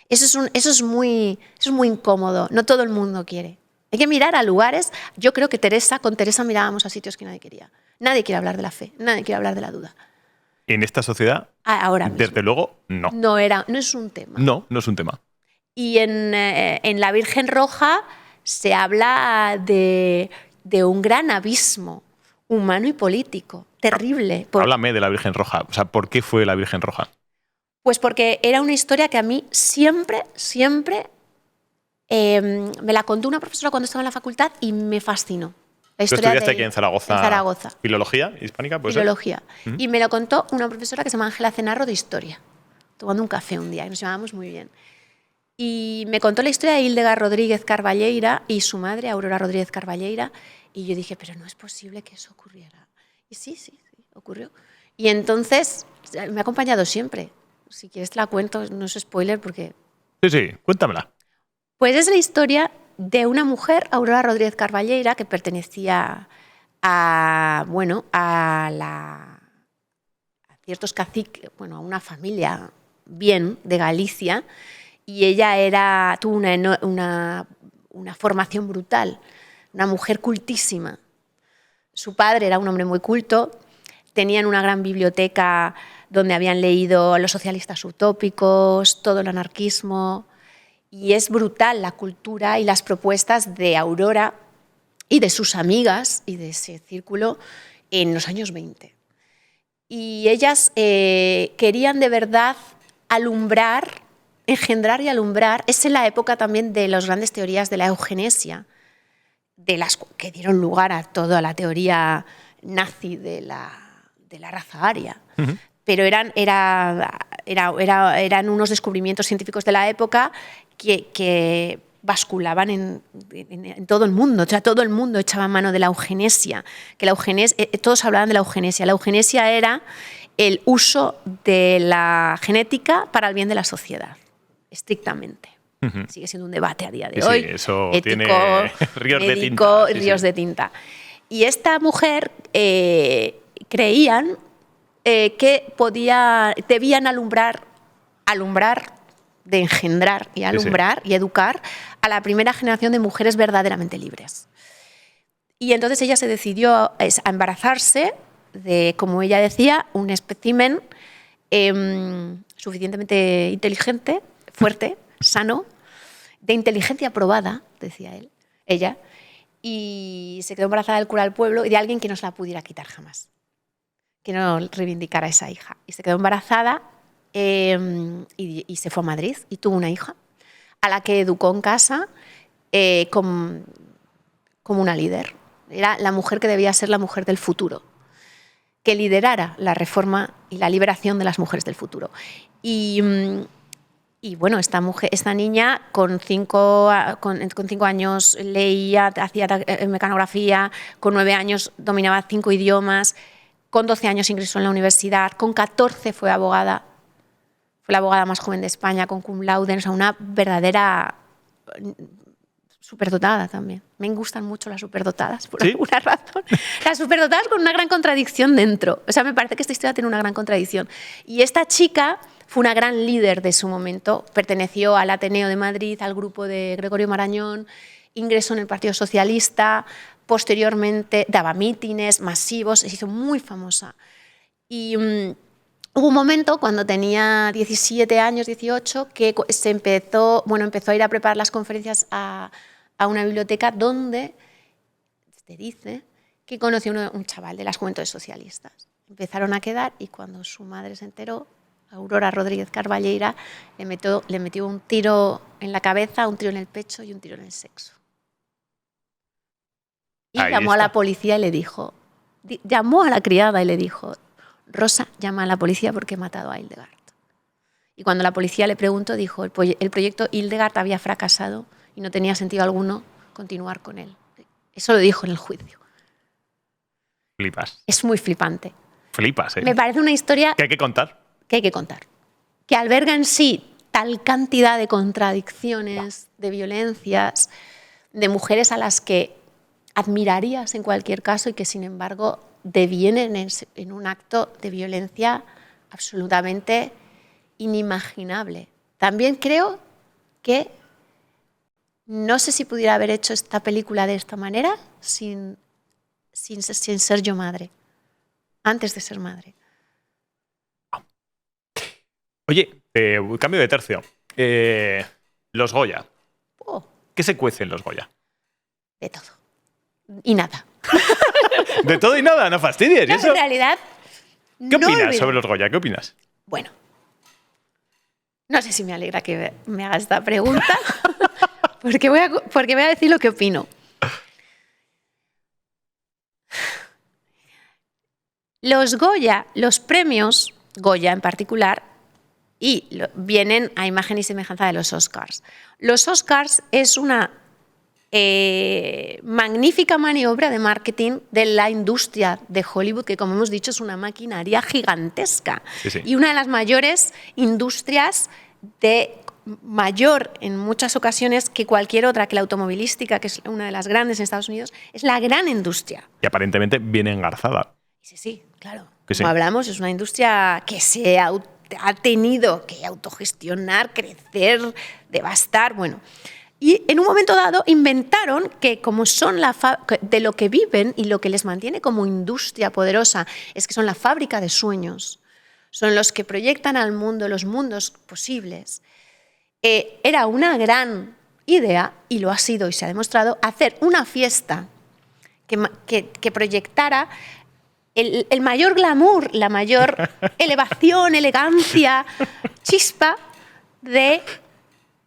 Eso es muy incómodo, no todo el mundo quiere. Hay que mirar a lugares. Yo creo que con Teresa mirábamos a sitios que nadie quería. Nadie quiere hablar de la fe, nadie quiere hablar de la duda. En esta sociedad, Ahora mismo. desde luego, no. No es un tema. No es un tema. Y en La Virgen Roja se habla de un gran abismo humano y político, terrible. Háblame de la Virgen Roja. O sea, ¿por qué fue la Virgen Roja? Pues porque era una historia que a mí siempre me la contó una profesora cuando estaba en la facultad y me fascinó. La ¿Tú historia estudiaste aquí en Zaragoza? En Zaragoza. ¿Filología hispánica? ¿Puede Filología. ser? Y me lo contó una profesora que se llama Ángela Cenarro de Historia, tomando un café un día, y nos llevábamos muy bien. Y me contó la historia de Hildegard Rodríguez Carballeira y su madre, Aurora Rodríguez Carballeira, y yo dije, pero no es posible que eso ocurriera. Y sí, ocurrió. Y entonces me ha acompañado siempre. Si quieres te la cuento, no es spoiler porque... Sí, cuéntamela. Pues es la historia de una mujer, Aurora Rodríguez Carballeira, que pertenecía a ciertos caciques, a una familia bien de Galicia, y ella tuvo una formación brutal, una mujer cultísima. Su padre era un hombre muy culto, tenían una gran biblioteca donde habían leído a los socialistas utópicos, todo el anarquismo. Y es brutal la cultura y las propuestas de Aurora y de sus amigas y de ese círculo en los años 20. Y ellas querían de verdad alumbrar, engendrar y alumbrar. Es en la época también de las grandes teorías de la eugenesia, de las que dieron lugar a toda la teoría nazi de la raza aria. Pero eran unos descubrimientos científicos de la época que basculaban en todo el mundo. O sea, todo el mundo echaba mano de la eugenesia. Todos hablaban de la eugenesia. La eugenesia era el uso de la genética para el bien de la sociedad, estrictamente. Sigue siendo un debate a día de hoy. Sí, eso ético, tiene ríos médico, de tinta. ríos de tinta. Y esta mujer creían que debían alumbrar, de engendrar y alumbrar y educar a la primera generación de mujeres verdaderamente libres. Y entonces ella se decidió a embarazarse de, como ella decía, un espécimen suficientemente inteligente, fuerte, sano, de inteligencia probada, decía ella, y se quedó embarazada del cura del pueblo y de alguien que no se la pudiera quitar jamás, que no reivindicara a esa hija. Y se quedó embarazada y se fue a Madrid y tuvo una hija a la que educó en casa como una líder. Era la mujer que debía ser la mujer del futuro, que liderara la reforma y la liberación de las mujeres del futuro. Y bueno, esta niña con 5 años leía, hacía mecanografía, con 9 años dominaba 5 idiomas, con 12 años ingresó en la universidad, con 14 fue abogada. Fue la abogada más joven de España, con cum laude, o sea, una verdadera superdotada también. Me gustan mucho las superdotadas, por alguna razón. Las superdotadas con una gran contradicción dentro. O sea, me parece que esta historia tiene una gran contradicción. Y esta chica fue una gran líder de su momento. Perteneció al Ateneo de Madrid, al grupo de Gregorio Marañón, ingresó en el Partido Socialista, posteriormente daba mítines masivos, se hizo muy famosa. Y hubo un momento cuando tenía 17 años, 18, que empezó a ir a preparar las conferencias a una biblioteca donde se dice que conoció un chaval de las Juventudes Socialistas. Empezaron a quedar y cuando su madre se enteró, Aurora Rodríguez Carballeira, le metió un tiro en la cabeza, un tiro en el pecho y un tiro en el sexo. Y llamó a la policía y le dijo, llamó a la criada y le dijo: Rosa, llama a la policía porque he matado a Hildegard. Y cuando la policía le preguntó, dijo, el proyecto Hildegard había fracasado y no tenía sentido alguno continuar con él. Eso lo dijo en el juicio. Flipas. Es muy flipante. Flipas, ¿eh? Me parece una historia que hay que contar. Que alberga en sí tal cantidad de contradicciones, de violencias, de mujeres a las que admirarías en cualquier caso y que, sin embargo, devienen en un acto de violencia absolutamente inimaginable. También creo que no sé si pudiera haber hecho esta película de esta manera sin ser yo madre, antes de ser madre. Oye, cambio de tercio. Los Goya. ¿Qué se cuece en los Goya? De todo. Y nada. De todo y nada, no fastidies. No, ¿Y eso? en realidad, ¿Qué opinas sobre los Goya? ¿Qué opinas? Bueno, no sé si me alegra que me hagas esta pregunta, porque voy a decir lo que opino. Los Goya, los premios Goya en particular, vienen a imagen y semejanza de los Oscars. Los Oscars es una magnífica maniobra de marketing de la industria de Hollywood, que, como hemos dicho, es una maquinaria gigantesca. Sí. Y una de las mayores industrias mayor en muchas ocasiones que cualquier otra, que la automovilística, que es una de las grandes en Estados Unidos, es la gran industria. Y aparentemente bien engarzada. Sí, claro. Sí. Como hablamos, es una industria que ha tenido que autogestionar, crecer, devastar, bueno. Y en un momento dado inventaron que, como son de lo que viven y lo que les mantiene como industria poderosa, es que son la fábrica de sueños, son los que proyectan al mundo los mundos posibles. Era una gran idea, y lo ha sido y se ha demostrado, hacer una fiesta que proyectara el mayor glamour, la mayor elevación, elegancia, chispa de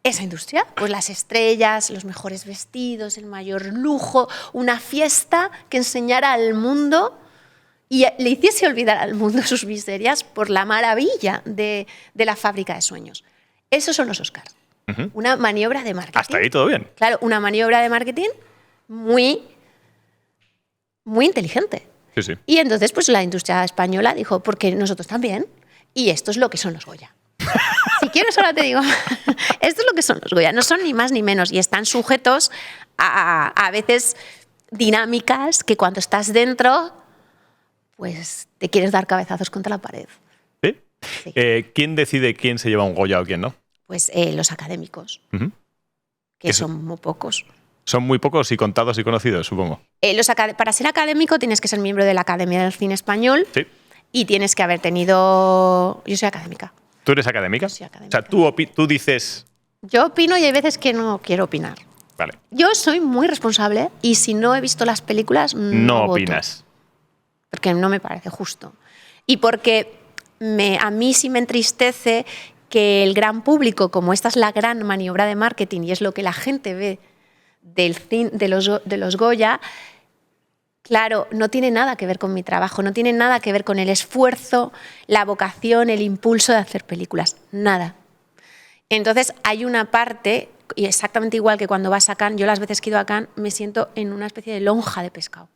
esa industria. Pues las estrellas, los mejores vestidos, el mayor lujo, una fiesta que enseñara al mundo y le hiciese olvidar al mundo sus miserias por la maravilla de la fábrica de sueños. Esos son los Oscars. Una maniobra de marketing. Hasta ahí todo bien. Claro, una maniobra de marketing muy, muy inteligente. Sí, sí. Y entonces pues la industria española dijo, porque nosotros también, y esto es lo que son los Goya. Si quieres ahora te digo, esto es lo que son los Goya, no son ni más ni menos y están sujetos a veces dinámicas que cuando estás dentro pues te quieres dar cabezazos contra la pared. ¿Sí? Sí. ¿Quién decide quién se lleva un Goya o quién no? Pues los académicos, Ujú. que son muy pocos. Son muy pocos y contados y conocidos, supongo. Para ser académico tienes que ser miembro de la Academia del Cine Español Sí. y tienes que haber tenido... Yo soy académica. ¿Tú eres académica? Soy académica. O sea, tú dices... Yo opino y hay veces que no quiero opinar. Vale, Yo soy muy responsable y si no he visto las películas no voto, opinas. porque no me parece justo. Y porque a mí sí me entristece que el gran público, como esta es la gran maniobra de marketing y es lo que la gente ve de los Goya, claro, no tiene nada que ver con mi trabajo, no tiene nada que ver con el esfuerzo, la vocación, el impulso de hacer películas. Nada. Entonces hay una parte, y exactamente igual que cuando vas a Cannes, yo las veces que he ido a Cannes me siento en una especie de lonja de pescado.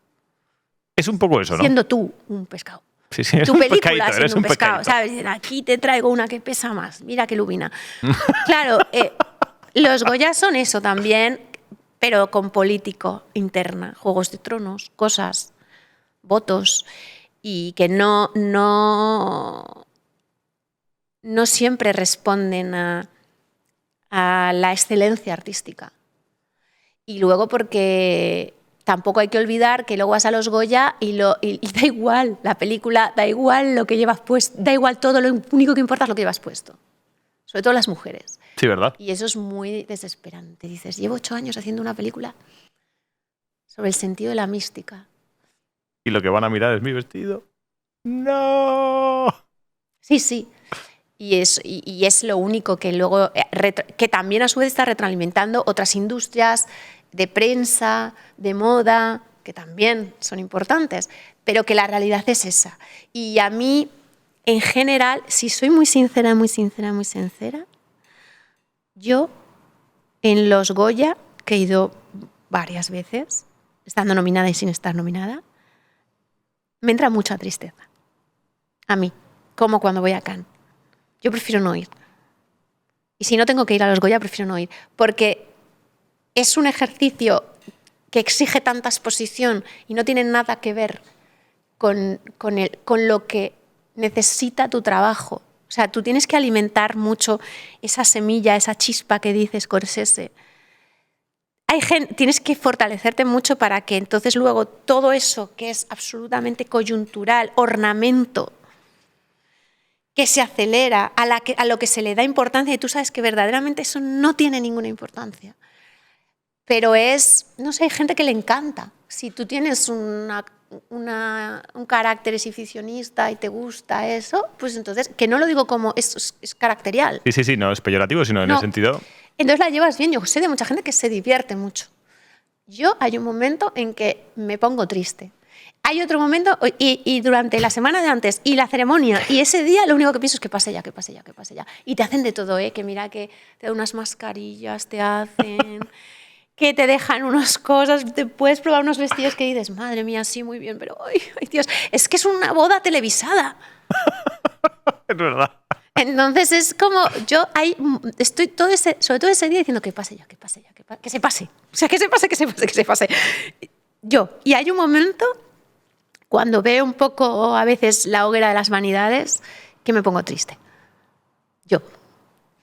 Es un poco eso, ¿no? Siendo tú un pescado. Sí, sí, eres Tu un película pescadito, siendo eres un un pescado. pescadito. ¿Sabes? Dicen, aquí te traigo una que pesa más. Mira qué lubina. Claro, los Goya son eso también, pero con político interna. Juegos de Tronos, cosas, votos, y que no siempre responden a la excelencia artística. Y luego porque tampoco hay que olvidar que luego vas a los Goya y da igual la película, da igual lo que llevas puesto, da igual todo, lo único que importa es lo que llevas puesto. Sobre todo las mujeres. Sí, ¿verdad? Y eso es muy desesperante. Dices, llevo 8 años haciendo una película sobre el sentido de la mística. Y lo que van a mirar es mi vestido. ¡No! Sí, sí. Y es lo único que luego, que también a su vez está retroalimentando otras industrias de prensa, de moda, que también son importantes, pero que la realidad es esa. Y a mí, en general, si soy muy sincera, yo en los Goya, que he ido varias veces, estando nominada y sin estar nominada, me entra mucha tristeza. A mí, como cuando voy a Cannes. Yo prefiero no ir. Y si no tengo que ir a los Goya, prefiero no ir. Porque es un ejercicio que exige tanta exposición y no tiene nada que ver con lo que necesita tu trabajo. O sea, tú tienes que alimentar mucho esa semilla, esa chispa que dice Scorsese. Tienes que fortalecerte mucho para que entonces luego todo eso que es absolutamente coyuntural, ornamento, que se acelera, a lo que se le da importancia, y tú sabes que verdaderamente eso no tiene ninguna importancia. Pero no sé, hay gente que le encanta. Si tú tienes un carácter exhibicionista y te gusta eso, pues entonces, que no lo digo como es caracterial. Sí, no es peyorativo, sino en el sentido... Entonces la llevas bien. Yo sé de mucha gente que se divierte mucho. Yo hay un momento en que me pongo triste. Hay otro momento, y durante la semana de antes, y la ceremonia, y ese día, lo único que pienso es que pase ya. Y te hacen de todo, que mira que te dan unas mascarillas, te hacen, que te dejan unas cosas, te puedes probar unos vestidos que dices, madre mía, sí, muy bien, pero ay Dios, es que es una boda televisada. Es verdad. Entonces es como, estoy sobre todo ese día diciendo que pase ya, que se pase. O sea, que se pase. Y hay un momento, cuando veo un poco a veces la hoguera de las vanidades, que me pongo triste.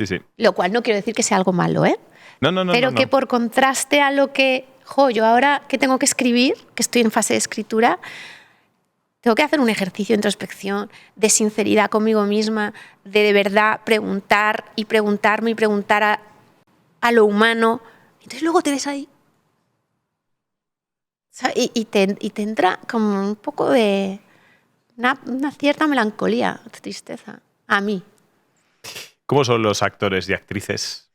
Sí. Lo cual no quiero decir que sea algo malo, ¿eh? No. Pero que por contraste a lo que, yo ahora que tengo que escribir, que estoy en fase de escritura, tengo que hacer un ejercicio de introspección, de sinceridad conmigo misma, de verdad preguntar y preguntarme y preguntar a lo humano. Entonces luego te ves ahí. sea, y te entra como un poco de una cierta melancolía, tristeza, a mí. ¿Cómo son los actores y actrices?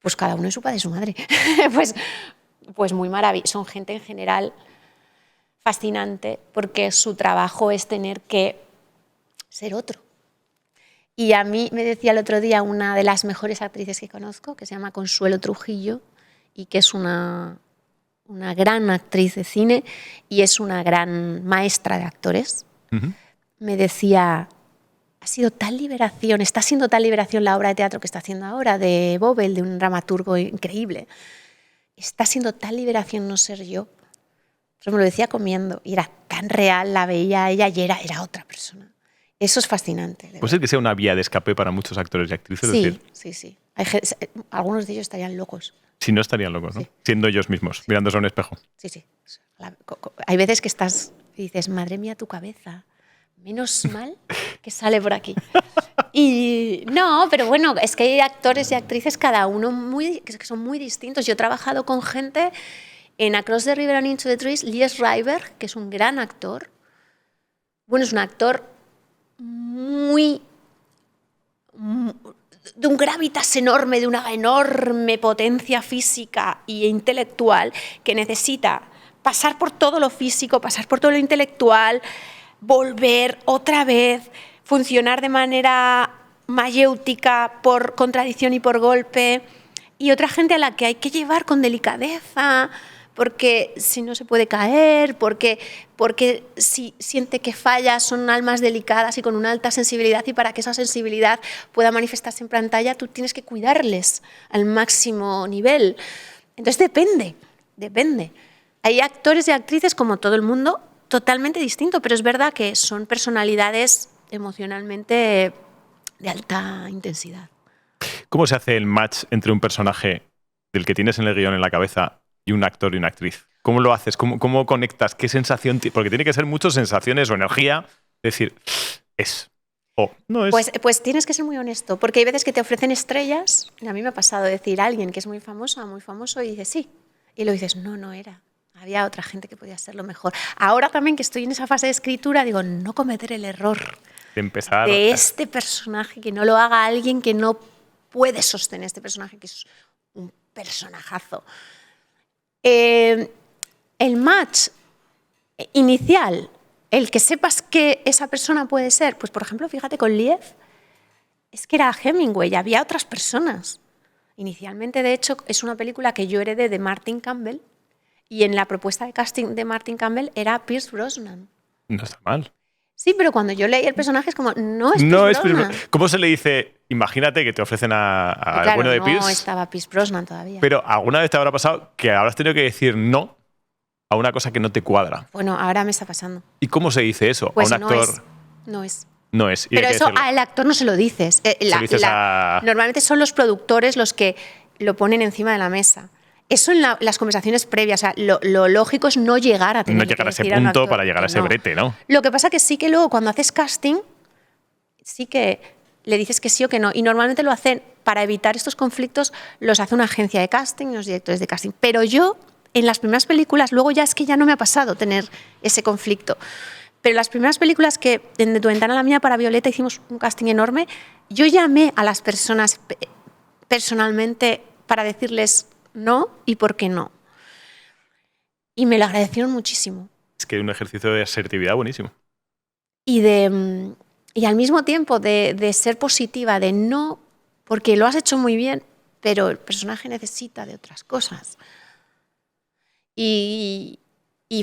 Pues cada uno es su padre y su madre. pues muy maravilloso. Son gente en general fascinante porque su trabajo es tener que ser otro. Y a mí me decía el otro día una de las mejores actrices que conozco, que se llama Consuelo Trujillo, y que es una gran actriz de cine y es una gran maestra de actores. Me decía, ha sido tal liberación, está siendo tal liberación la obra de teatro que está haciendo ahora, de Bobel, de un dramaturgo increíble. Está siendo tal liberación no ser yo. Pero me lo decía comiendo y era tan real, la veía a ella y era otra persona. Eso es fascinante. ¿Puede ser que sea una vía de escape para muchos actores y actrices? Sí, sí. Algunos de ellos estarían locos. Si no, estarían locos, ¿no? Sí. Siendo ellos mismos, mirándose a un espejo. Sí. Hay veces que estás y dices, madre mía, tu cabeza. Menos mal que sale por aquí. Y no, pero bueno, es que hay actores y actrices, cada uno que son muy distintos. Yo he trabajado con gente en Across the River and Into the Trees, Lee Schreiber, que es un gran actor. Bueno, es un actor de un gravitas enorme, de una enorme potencia física e intelectual que necesita pasar por todo lo físico, pasar por todo lo intelectual, volver otra vez, funcionar de manera mayéutica por contradicción y por golpe, y otra gente a la que hay que llevar con delicadeza, porque si no se puede caer, porque si siente que falla son almas delicadas y con una alta sensibilidad, y para que esa sensibilidad pueda manifestarse en pantalla tú tienes que cuidarles al máximo nivel. Entonces depende. Hay actores y actrices como todo el mundo totalmente distinto, pero es verdad que son personalidades emocionalmente de alta intensidad. ¿Cómo se hace el match entre un personaje del que tienes en el guión en la cabeza y un actor y una actriz? ¿Cómo lo haces? ¿Cómo conectas? ¿Qué sensación? Porque tiene que ser muchas sensaciones o energía. Decir, es. O no es. Pues tienes que ser muy honesto, porque hay veces que te ofrecen estrellas, y a mí me ha pasado decir a alguien que es muy famoso, y dices sí. Y luego dices, no era. Había otra gente que podía hacerlo mejor. Ahora también que estoy en esa fase de escritura, digo, no cometer el error de empezar de este personaje, que no lo haga alguien que no puede sostener este personaje, que es un personajazo. El match inicial, el que sepas que esa persona puede ser, pues por ejemplo, fíjate con Liev, es que era Hemingway, había otras personas. Inicialmente, de hecho, es una película que yo heredé de Martin Campbell, y en la propuesta de casting de Martin Campbell era Pierce Brosnan. No está mal. Sí, pero cuando yo leí el personaje es como, no es Pierce Brosnan. ¿Cómo se le dice? Imagínate que te ofrecen al bueno de Pierce. No estaba Pierce Brosnan todavía. Pero ¿alguna vez te habrá pasado que habrás tenido que decir no a una cosa que no te cuadra? Bueno, ahora me está pasando. ¿Y cómo se dice eso Pues a un actor? No es. No es. Pero eso al actor no se lo dices. Normalmente son los productores los que lo ponen encima de la mesa. Eso en las conversaciones previas. O sea, lo lógico es no llegar a tener no llegar a ese punto para llegar a ese brete, ¿no? Lo que pasa que sí que luego cuando haces casting, sí que le dices que sí o que no. Y normalmente lo hacen, para evitar estos conflictos, los hace una agencia de casting y los directores de casting. Pero yo, en las primeras películas, luego ya es que ya no me ha pasado tener ese conflicto. Pero en las primeras películas que, en De tu ventana a la mía, para Violeta, hicimos un casting enorme, yo llamé a las personas personalmente para decirles no y por qué no. Y me lo agradecieron muchísimo. Es que es un ejercicio de asertividad buenísimo. Y al mismo tiempo de ser positiva, de no, porque lo has hecho muy bien, pero el personaje necesita de otras cosas. Y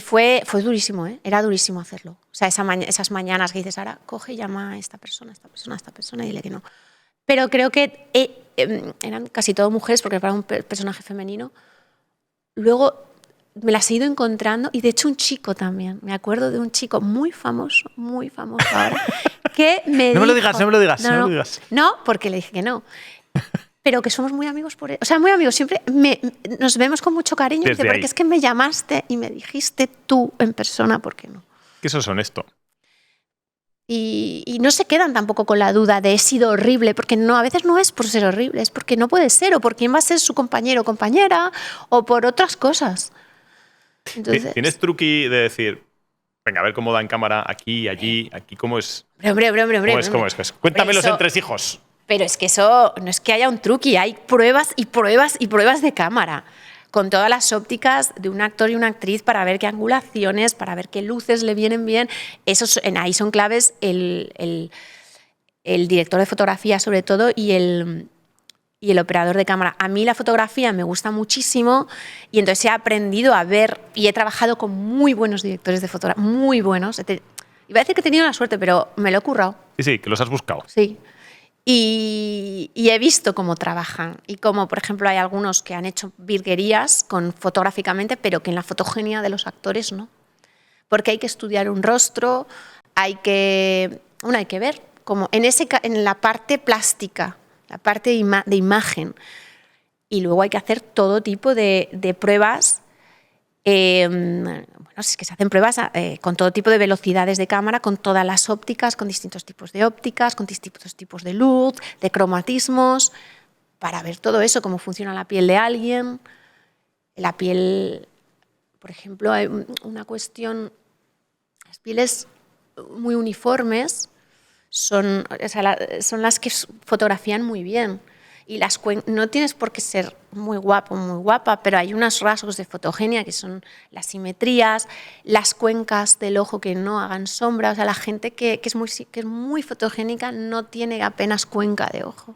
fue durísimo, ¿eh? Era durísimo hacerlo. O sea, esas mañanas que dices, ahora coge y llama a esta persona, y dile que no. Pero creo que eran casi todo mujeres, porque era un personaje femenino. Luego me las he ido encontrando, y de hecho un chico también. Me acuerdo de un chico muy famoso ahora, que me dijo... No me lo digas. No, porque le dije que no. Pero que somos muy amigos por eso. O sea, muy amigos. Siempre nos vemos con mucho cariño. Dice, porque es que me llamaste y me dijiste tú en persona, ¿por qué no? Que eso es honesto. Y no se quedan tampoco con la duda de he sido horrible, porque no, a veces no es por ser horrible, es porque no puede ser, o por quién va a ser su compañero o compañera, o por otras cosas. Entonces, ¿Tienes truqui de decir, venga, a ver cómo da en cámara aquí, allí, aquí, cómo es? hombre. ¿Cómo es? Cuéntame los Eso- entresijos. Pero es que eso no es que haya un truqui, hay pruebas y pruebas y pruebas de cámara, con todas las ópticas de un actor y una actriz para ver qué angulaciones, para ver qué luces le vienen bien. Ahí son claves el director de fotografía sobre todo y el operador de cámara. A mí la fotografía me gusta muchísimo y entonces he aprendido a ver y he trabajado con muy buenos directores de fotografía, muy buenos. Iba a decir que he tenido la suerte, pero me lo he currado. Sí, que los has buscado. Sí. Y he visto cómo trabajan y cómo, por ejemplo, hay algunos que han hecho virguerías fotográficamente, pero que en la fotogenia de los actores no. Porque hay que estudiar un rostro, hay que ver, como en la parte plástica, la parte de imagen. Y luego hay que hacer todo tipo de pruebas. Es que se hacen pruebas con todo tipo de velocidades de cámara, con todas las ópticas, con distintos tipos de ópticas, con distintos tipos de luz, de cromatismos, para ver todo eso, cómo funciona la piel de alguien. La piel, por ejemplo, hay una cuestión, las pieles muy uniformes son las que fotografían muy bien. Y no tienes por qué ser muy guapo, muy guapa, pero hay unos rasgos de fotogenia que son las simetrías, las cuencas del ojo que no hagan sombra. O sea, la gente que es muy fotogénica no tiene apenas cuenca de ojo.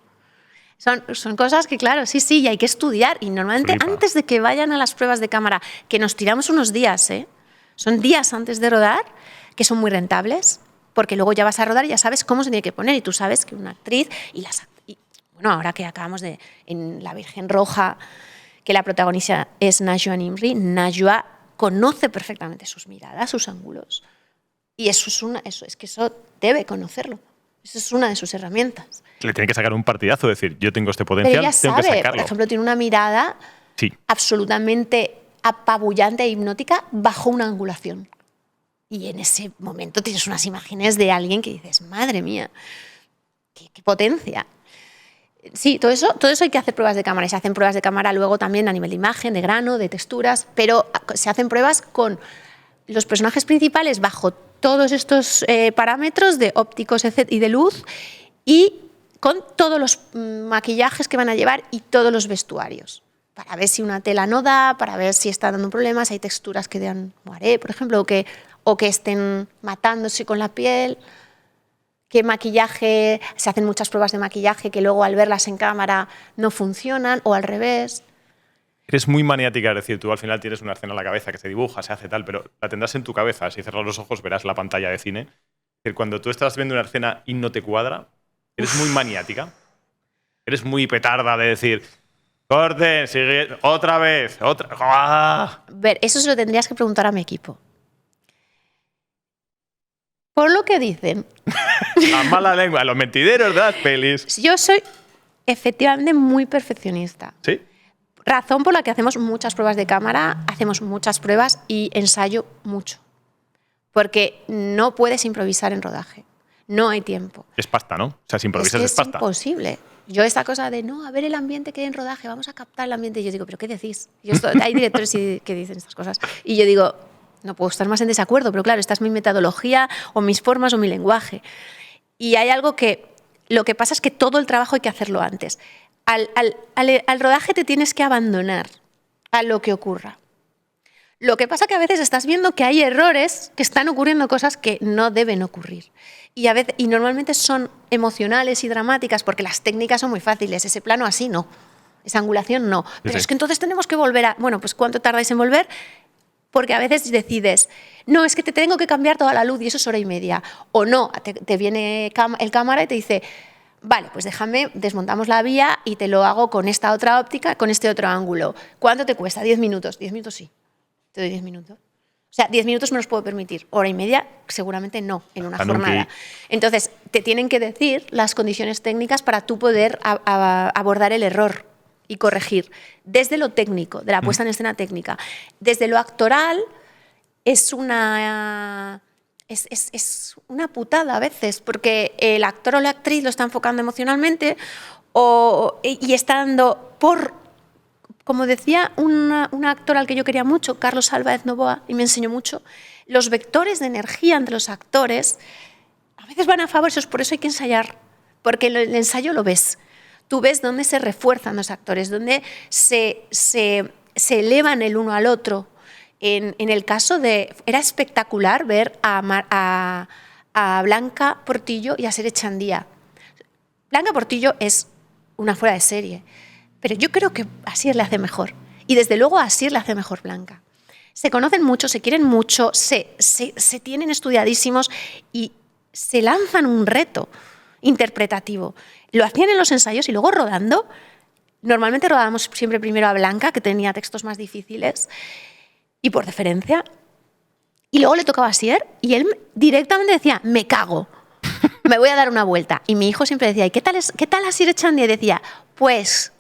Son cosas que, claro, sí, y hay que estudiar. Y normalmente Flipa. antes de que vayan a las pruebas de cámara, que nos tiramos unos días, son días antes de rodar, que son muy rentables, porque luego ya vas a rodar y ya sabes cómo se tiene que poner. Y tú sabes que una actriz bueno, ahora que acabamos en La Virgen Roja, que la protagonista es Najwa Nimri, Najwa conoce perfectamente sus miradas, sus ángulos. Y eso debe conocerlo. Eso es una de sus herramientas. Le tiene que sacar un partidazo, decir, yo tengo este Pero potencial, ella tengo que sabe, sacarlo. por ejemplo, tiene una mirada Sí. absolutamente apabullante e hipnótica bajo una angulación. Y en ese momento tienes unas imágenes de alguien que dices, madre mía, qué potencia. Sí, todo eso hay que hacer pruebas de cámara. Y se hacen pruebas de cámara luego también a nivel de imagen, de grano, de texturas, pero se hacen pruebas con los personajes principales bajo todos estos parámetros de ópticos y de luz y con todos los maquillajes que van a llevar y todos los vestuarios. Para ver si una tela no da, para ver si está dando problemas, hay texturas que dan moaré, por ejemplo, o que estén matándose con la piel. ¿Qué maquillaje? Se hacen muchas pruebas de maquillaje que luego al verlas en cámara no funcionan o al revés. Eres muy maniática, es decir, tú al final tienes una escena en la cabeza que se dibuja, se hace tal, pero la tendrás en tu cabeza. Si cerras los ojos verás la pantalla de cine. Es decir, cuando tú estás viendo una escena y no te cuadra, eres muy maniática. Eres muy petarda de decir, corten, sigue, otra vez, otra. ¡Ah! Ver, eso se lo tendrías que preguntar a mi equipo. Por lo que dicen, A mala lengua, a los mentideros de las pelis. yo soy efectivamente muy perfeccionista. ¿Sí? Razón por la que hacemos muchas pruebas de cámara, hacemos muchas pruebas y ensayo mucho. Porque no puedes improvisar en rodaje. No hay tiempo. Es pasta, ¿no? O sea, si improvisas es Es pasta. imposible. Yo esta cosa de, no, a ver el ambiente que hay en rodaje, vamos a captar el ambiente. Y yo digo, ¿pero qué decís? Hay directores que dicen estas cosas. Y yo digo, no puedo estar más en desacuerdo, pero claro, esta es mi metodología o mis formas o mi lenguaje. Y hay algo lo que pasa es que todo el trabajo hay que hacerlo antes. Al rodaje te tienes que abandonar a lo que ocurra. Lo que pasa que a veces estás viendo que hay errores, que están ocurriendo cosas que no deben ocurrir. Y normalmente son emocionales y dramáticas porque las técnicas son muy fáciles. Ese plano así no, esa angulación no. Pero Sí. es que entonces tenemos que volver a... Bueno, pues ¿cuánto tardáis en volver? Porque a veces decides, no, es que te tengo que cambiar toda la luz y eso es hora y media. O no, te viene el cámara y te dice, vale, pues déjame, desmontamos la vía y te lo hago con esta otra óptica, con este otro ángulo. ¿Cuánto te cuesta? 10 minutos. 10 minutos sí. Te doy 10 minutos. O sea, 10 minutos me los puedo permitir. Hora y media seguramente no, en una jornada. Entonces, te tienen que decir las condiciones técnicas para tú poder abordar el error y corregir. Desde lo técnico, de la puesta en escena técnica. Desde lo actoral es una putada a veces, porque el actor o la actriz lo está enfocando emocionalmente y está dando como decía un actor al que yo quería mucho, Carlos Álvarez Novoa, y me enseñó mucho, los vectores de energía entre los actores a veces van a favor, por eso hay que ensayar, porque en el ensayo lo ves. Tú ves dónde se refuerzan los actores, dónde se elevan el uno al otro. En el caso de... Era espectacular ver a Blanca Portillo y a Sere Chandía. Blanca Portillo es una fuera de serie, pero yo creo que Asier le hace mejor. Y desde luego a Asier le hace mejor Blanca. Se conocen mucho, se quieren mucho, se tienen estudiadísimos y se lanzan un reto interpretativo. Lo hacían en los ensayos y luego rodando. Normalmente rodábamos siempre primero a Blanca, que tenía textos más difíciles, y por deferencia. Y luego le tocaba a Asier y él directamente decía, me cago, me voy a dar una vuelta. Y mi hijo siempre decía, ¿y qué tal Asier Echandia? Y decía, pues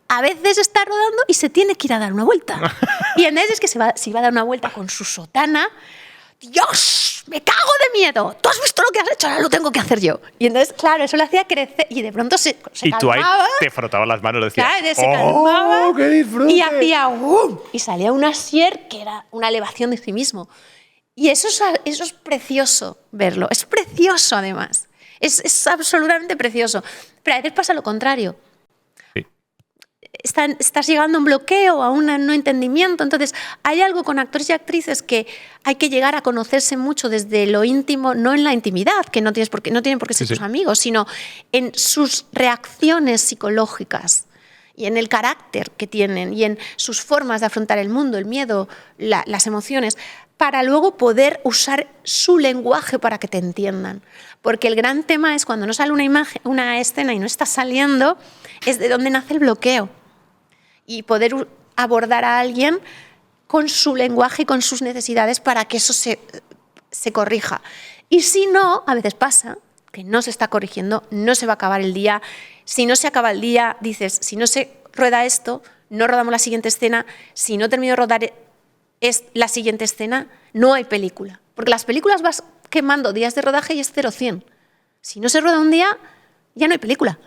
a veces está rodando y se tiene que ir a dar una vuelta. Y entonces es que se iba a dar una vuelta con su sotana. ¡Dios! ¡Me cago de miedo! ¿Tú has visto lo que has hecho? Ahora lo tengo que hacer yo. Y entonces, claro, eso lo hacía crecer y de pronto se y calmaba. Tú ahí te frotabas las manos y decías, Claro, se calmaba ¡qué disfrute! y hacía y salía un Asier que era una elevación de sí mismo. Y eso es precioso verlo. Es precioso, además. Es absolutamente precioso. Pero a veces pasa lo contrario. Sí. Estás llegando a un bloqueo, a un no entendimiento. Entonces, hay algo con actores y actrices que hay que llegar a conocerse mucho desde lo íntimo, no en la intimidad, que no tienen por qué ser tus amigos, sino en sus reacciones psicológicas y en el carácter que tienen y en sus formas de afrontar el mundo, el miedo, las emociones, para luego poder usar su lenguaje para que te entiendan. Porque el gran tema es cuando no sale una escena y no está saliendo, es de donde nace el bloqueo. Y poder abordar a alguien con su lenguaje y con sus necesidades para que eso se corrija. Y si no, a veces pasa que no se está corrigiendo, no se va a acabar el día. Si no se acaba el día, dices, si no se rueda esto, no rodamos la siguiente escena. Si no termino de rodar la siguiente escena, no hay película. Porque las películas vas quemando días de rodaje y es 0-100. Si no se rueda un día, ya no hay película.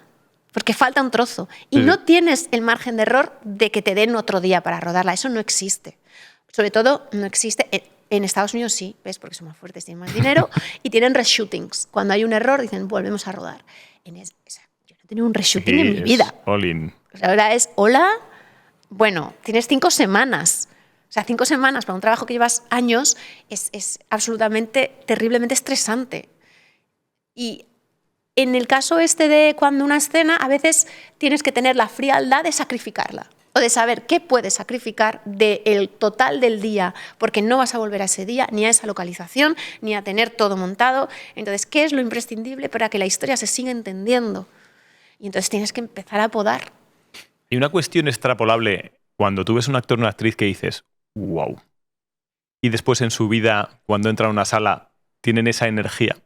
Porque falta un trozo. Y no tienes el margen de error de que te den otro día para rodarla. Eso no existe. Sobre todo, no existe. En Estados Unidos sí, ¿ves? Porque son más fuertes, tienen más dinero y tienen reshootings. Cuando hay un error, dicen, volvemos a rodar. Yo no he tenido un reshooting en mi vida. All in. Ahora es, hola, bueno, tienes 5 semanas. O sea, 5 semanas para un trabajo que llevas años es absolutamente, terriblemente estresante. Y en el caso de cuando una escena, a veces tienes que tener la frialdad de sacrificarla o de saber qué puedes sacrificar del total del día, porque no vas a volver a ese día, ni a esa localización, ni a tener todo montado. Entonces, ¿qué es lo imprescindible para que la historia se siga entendiendo? Y entonces tienes que empezar a podar. Y una cuestión extrapolable, cuando tú ves un actor o una actriz que dices, wow, y después en su vida, cuando entra a una sala, tienen esa energía.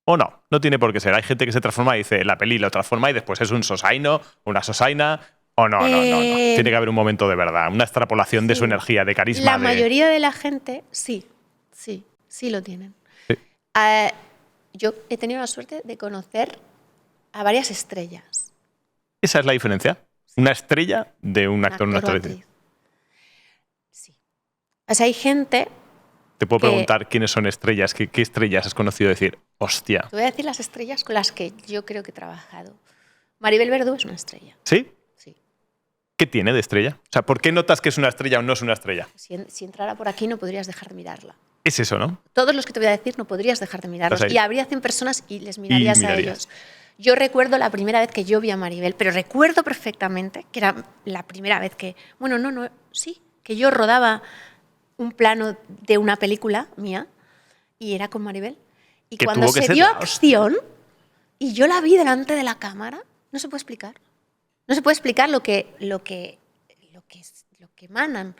O no, no tiene por qué ser. Hay gente que se transforma y dice, la peli lo transforma y después es un sosaino, una sosaina, o no. Tiene que haber un momento de verdad, una extrapolación de su energía, de carisma. La mayoría de la gente, sí lo tienen. Sí. Yo he tenido la suerte de conocer a varias estrellas. ¿Esa es la diferencia? ¿Una estrella de un actor o una actriz? Sí. O sea, hay gente... Te puedo preguntar quiénes son estrellas, qué estrellas has conocido decir, hostia. Te voy a decir las estrellas con las que yo creo que he trabajado. Maribel Verdú es una estrella. ¿Sí? Sí. ¿Qué tiene de estrella? O sea, ¿por qué notas que es una estrella o no es una estrella? Si entrara por aquí no podrías dejar de mirarla. Es eso, ¿no? Todos los que te voy a decir no podrías dejar de mirarlos. Y habría 100 personas y les mirarías a ellos. Yo recuerdo la primera vez que yo vi a Maribel, pero recuerdo perfectamente que era la primera vez que... Bueno, que yo rodaba un plano de una película mía y era con Maribel. Y que cuando se dio acción y yo la vi delante de la cámara, no se puede explicar. No se puede explicar lo que emanan.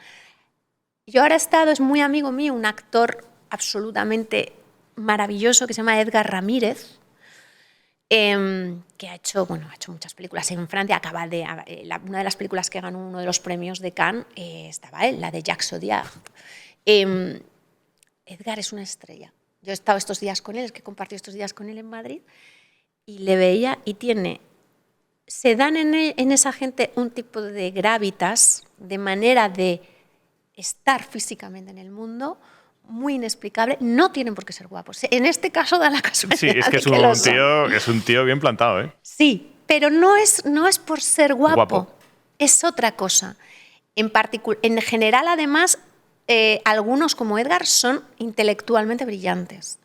Yo ahora es muy amigo mío, un actor absolutamente maravilloso que se llama Edgar Ramírez, que ha hecho muchas películas en Francia. Una de las películas que ganó uno de los premios de Cannes estaba él, la de Jacques Audiard. Edgar es una estrella. Yo he estado estos días con él, es que he compartido estos días con él en Madrid, y le veía y tiene se dan en esa gente un tipo de gravitas, de manera de estar físicamente en el mundo, muy inexplicable. No tienen por qué ser guapos. En este caso da la casualidad. Sí, es que es un tío bien plantado, ¿eh? Sí, pero no es por ser guapo. Guapo. Es otra cosa. En general, además, algunos como Edgar son intelectualmente brillantes.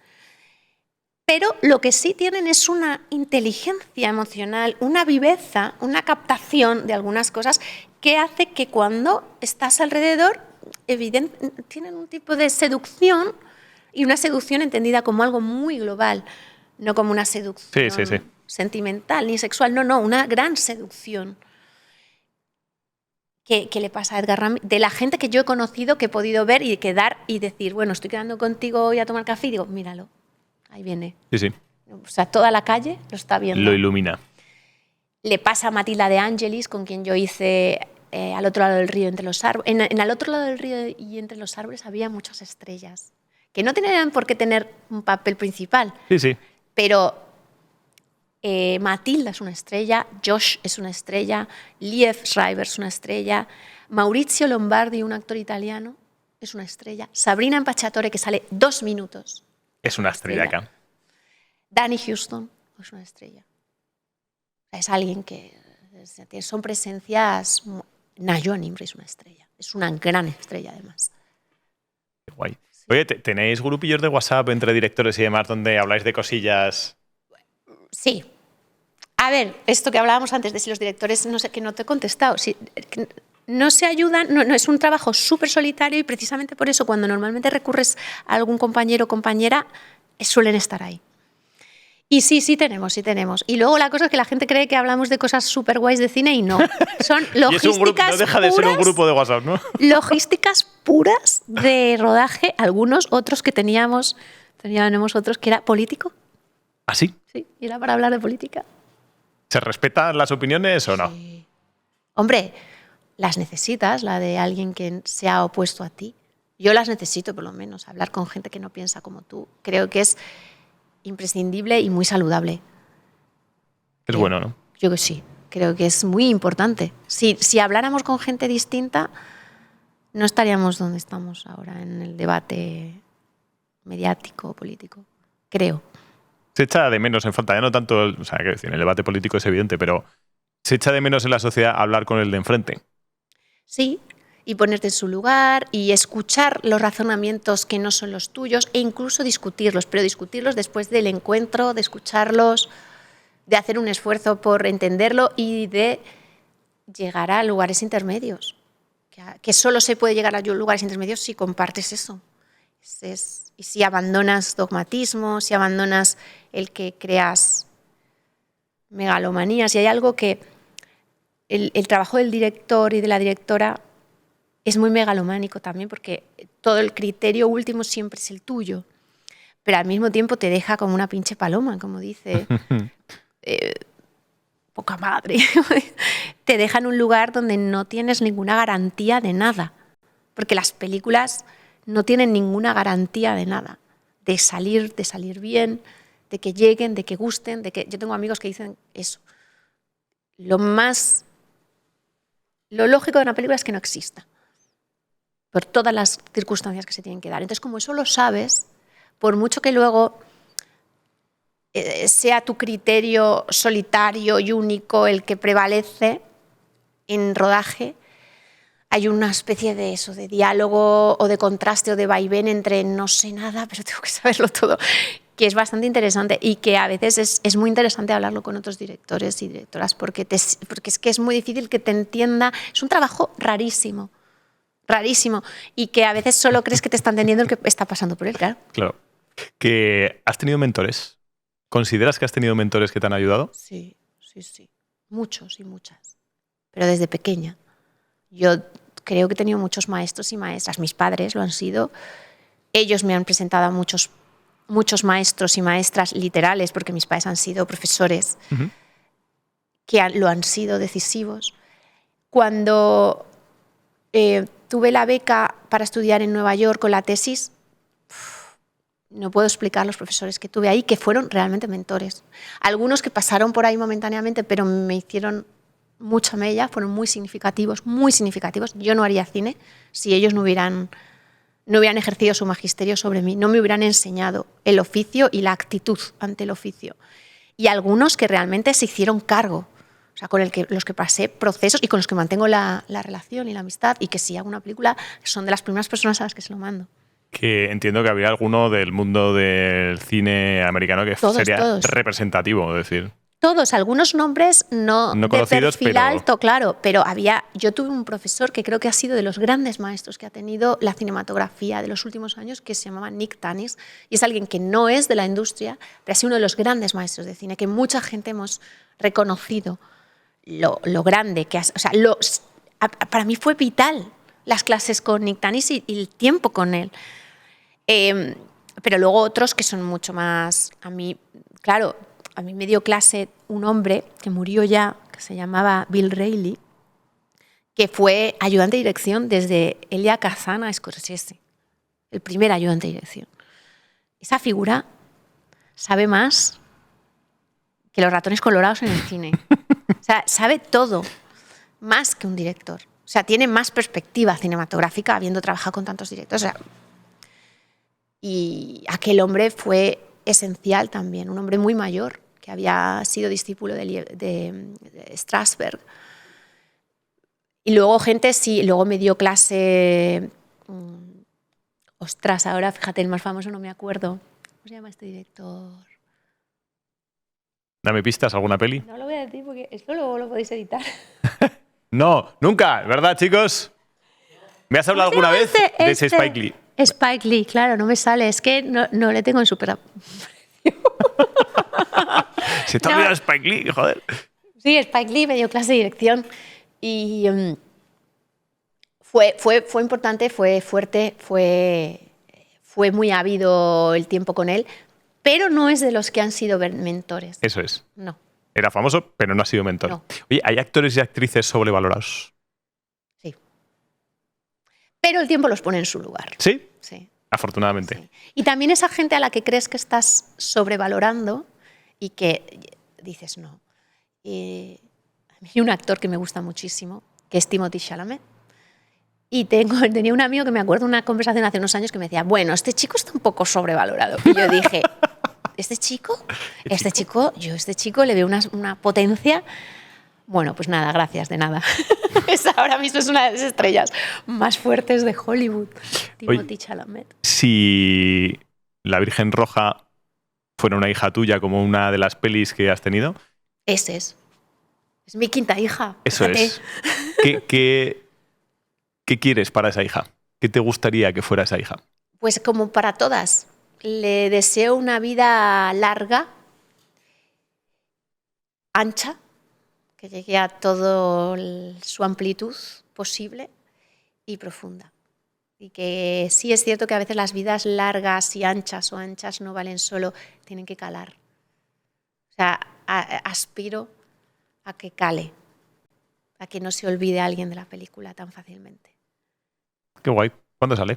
Pero lo que sí tienen es una inteligencia emocional, una viveza, una captación de algunas cosas que hace que cuando estás alrededor, tienen un tipo de seducción, y una seducción entendida como algo muy global, no como una seducción Sí. sentimental ni sexual, no, una gran seducción. ¿Qué le pasa a Edgar Ramírez? De la gente que yo he conocido, que he podido ver y quedar y decir, bueno, estoy quedando contigo hoy a tomar café, y digo, míralo, ahí viene. Sí. O sea, toda la calle lo está viendo. Lo ilumina. Le pasa a Matilda de Angelis, con quien yo hice Al otro lado del río, entre los árboles. En Al otro lado del río y entre los árboles había muchas estrellas, que no tenían por qué tener un papel principal. Sí. Pero Matilda es una estrella, Josh es una estrella, Liev Schreiber es una estrella, Maurizio Lombardi, un actor italiano, es una estrella, Sabrina Impacciatore, que sale 2 minutos. Es una estrella acá. Danny Houston es una estrella. Es alguien que son presencias. Nayo Nimri es una estrella. Es una gran estrella, además. Qué guay. Oye, ¿tenéis grupillos de WhatsApp entre directores y demás donde habláis de cosillas? Sí. A ver, esto que hablábamos antes de si los directores, no sé, que no te he contestado. Si, no se ayudan, no, es un trabajo súper solitario, y precisamente por eso cuando normalmente recurres a algún compañero o compañera, suelen estar ahí. Y sí tenemos. Y luego la cosa es que la gente cree que hablamos de cosas súper guays de cine y no. Son logísticas no deja de ser un grupo de WhatsApp, ¿no? Logísticas puras de rodaje. Algunos, otros que teníamos otros que era político. ¿Ah, sí? Sí, y era para hablar de política. ¿Se respetan las opiniones o no? Sí. Hombre, las necesitas, la de alguien que se ha opuesto a ti. Yo las necesito, por lo menos, hablar con gente que no piensa como tú. Creo que es imprescindible y muy saludable. Es bueno, ¿no? Yo que sí, creo que es muy importante. Si habláramos con gente distinta, no estaríamos donde estamos ahora en el debate mediático, político, creo. Se echa de menos en falta, ya no tanto, o sea, que decir, el debate político es evidente, pero se echa de menos en la sociedad hablar con el de enfrente. Sí, y ponerte en su lugar y escuchar los razonamientos que no son los tuyos e incluso discutirlos, pero discutirlos después del encuentro, de escucharlos, de hacer un esfuerzo por entenderlo y de llegar a lugares intermedios. Que solo se puede llegar a lugares intermedios si compartes eso. Y si abandonas dogmatismo, si abandonas el que creas megalomanía, si hay algo que el trabajo del director y de la directora es muy megalománico también, porque todo el criterio último siempre es el tuyo, pero al mismo tiempo te deja como una pinche paloma, como dice poca madre. Te deja en un lugar donde no tienes ninguna garantía de nada, porque las películas no tienen ninguna garantía de nada, de salir bien, de que lleguen, de que gusten, de que yo tengo amigos que dicen eso. Lo lógico de una película es que no exista, por todas las circunstancias que se tienen que dar. Entonces, como eso lo sabes, por mucho que luego sea tu criterio solitario y único el que prevalece en rodaje, hay una especie de eso, de diálogo o de contraste o de vaivén entre no sé nada, pero tengo que saberlo todo, que es bastante interesante y que a veces es muy interesante hablarlo con otros directores y directoras porque es que es muy difícil que te entienda. Es un trabajo rarísimo y que a veces solo crees que te está entendiendo el que está pasando por él, claro. Claro. ¿Que has tenido mentores? ¿Consideras que has tenido mentores que te han ayudado? Sí. Muchos y muchas. Pero desde pequeña. Yo creo que he tenido muchos maestros y maestras. Mis padres lo han sido. Ellos me han presentado a muchos maestros y maestras literales, porque mis padres han sido profesores que lo han sido decisivos. Cuando tuve la beca para estudiar en Nueva York con la tesis, no puedo explicar los profesores que tuve ahí, que fueron realmente mentores. Algunos que pasaron por ahí momentáneamente, pero me hicieron mucha mella, fueron muy significativos, muy significativos. Yo no haría cine si ellos no hubieran ejercido su magisterio sobre mí, no me hubieran enseñado el oficio y la actitud ante el oficio. Y algunos que realmente se hicieron cargo, o sea, los que pasé procesos y con los que mantengo la relación y la amistad, y que si hago una película son de las primeras personas a las que se lo mando. Que entiendo que habría alguno del mundo del cine americano que sería representativo, es decir. Todos, algunos nombres no de conocidos, perfil pero alto, claro, pero yo tuve un profesor que creo que ha sido de los grandes maestros que ha tenido la cinematografía de los últimos años, que se llamaba Nick Tanis, y es alguien que no es de la industria, pero ha sido uno de los grandes maestros de cine, que mucha gente hemos reconocido lo grande que o sea, para mí fue vital las clases con Nick Tanis y el tiempo con él. Pero luego otros que son mucho más, a mí me dio clase un hombre que murió ya, que se llamaba Bill Reilly, que fue ayudante de dirección desde Elia Kazan a Scorsese, el primer ayudante de dirección. Esa figura sabe más que los ratones colorados en el cine. O sea, sabe todo, más que un director. O sea, tiene más perspectiva cinematográfica habiendo trabajado con tantos directores. O sea, y aquel hombre fue esencial también, un hombre muy mayor, que había sido discípulo de Strasberg. Y luego luego me dio clase, ostras, ahora fíjate, el más famoso no me acuerdo. ¿Cómo se llama este director? Dame pistas, ¿alguna peli? No lo voy a decir porque esto luego lo podéis editar. No, nunca, ¿verdad, chicos? ¿Me has hablado alguna vez de ese Spike Lee? Spike Lee, claro, no me sale, es que no le tengo en super. Se te ha olvidado Spike Lee, joder. Sí, Spike Lee me dio clase de dirección y fue importante, fue fuerte, fue muy ávido el tiempo con él, pero no es de los que han sido mentores. Eso es. No. Era famoso, pero no ha sido mentor. No. Oye, ¿hay actores y actrices sobrevalorados? Sí. Pero el tiempo los pone en su lugar. ¿Sí? Sí. Afortunadamente. Sí. Y también esa gente a la que crees que estás sobrevalorando y que dices no. A mí hay un actor que me gusta muchísimo, que es Timothée Chalamet. Y tenía un amigo que me acuerdo de una conversación hace unos años que me decía, bueno, este chico está un poco sobrevalorado. Y yo dije, ¿este chico? Yo a este chico le veo una potencia. Bueno, pues nada, gracias, de nada. Ahora mismo es una de las estrellas más fuertes de Hollywood, Timothée Chalamet. Si La Virgen Roja fuera una hija tuya, como una de las pelis que has tenido. Ese es. Es mi quinta hija. Eso fíjate. es. ¿Qué quieres para esa hija? ¿Qué te gustaría que fuera esa hija? Pues como para todas. Le deseo una vida larga, ancha, que llegue a toda su amplitud posible y profunda. Y que sí es cierto que a veces las vidas largas y anchas o anchas no valen solo, tienen que calar. O sea, aspiro a que cale, a que no se olvide a alguien de la película tan fácilmente. Qué guay. ¿Cuándo sale?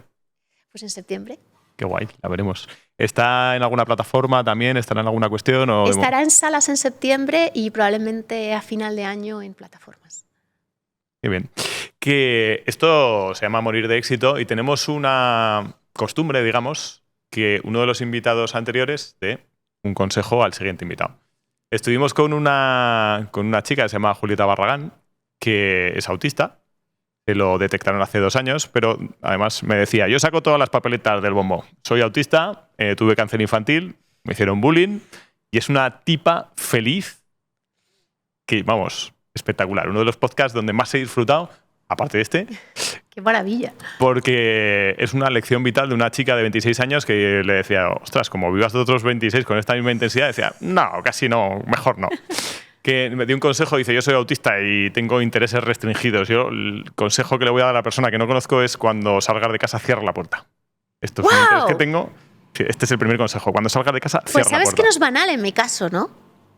Pues en septiembre. Qué guay, la veremos. ¿Está en alguna plataforma también? ¿Estará en alguna cuestión? ¿O estará en salas en septiembre y probablemente a final de año en plataformas. Muy bien. Que esto se llama Morir de éxito y tenemos una costumbre, digamos, que uno de los invitados anteriores dé un consejo al siguiente invitado. Estuvimos con una chica que se llama Julieta Barragán, que es autista. Que lo detectaron hace 2 años, pero además me decía, yo saco todas las papeletas del bombo. Soy autista, tuve cáncer infantil, me hicieron bullying y es una tipa feliz que, vamos, espectacular. Uno de los podcasts donde más he disfrutado, aparte de este. ¡Qué maravilla! Porque es una lección vital de una chica de 26 años que le decía, ostras, como vivas de otros 26 con esta misma intensidad, decía, no, casi no, mejor no. Que me dio un consejo, dice, yo soy autista y tengo intereses restringidos. Yo el consejo que le voy a dar a la persona que no conozco es cuando salgas de casa, cierra la puerta. Estos son los intereses que tengo. Sí, este es el primer consejo. Cuando salgas de casa, cierra la puerta. Pues sabes que no es banal en mi caso, ¿no?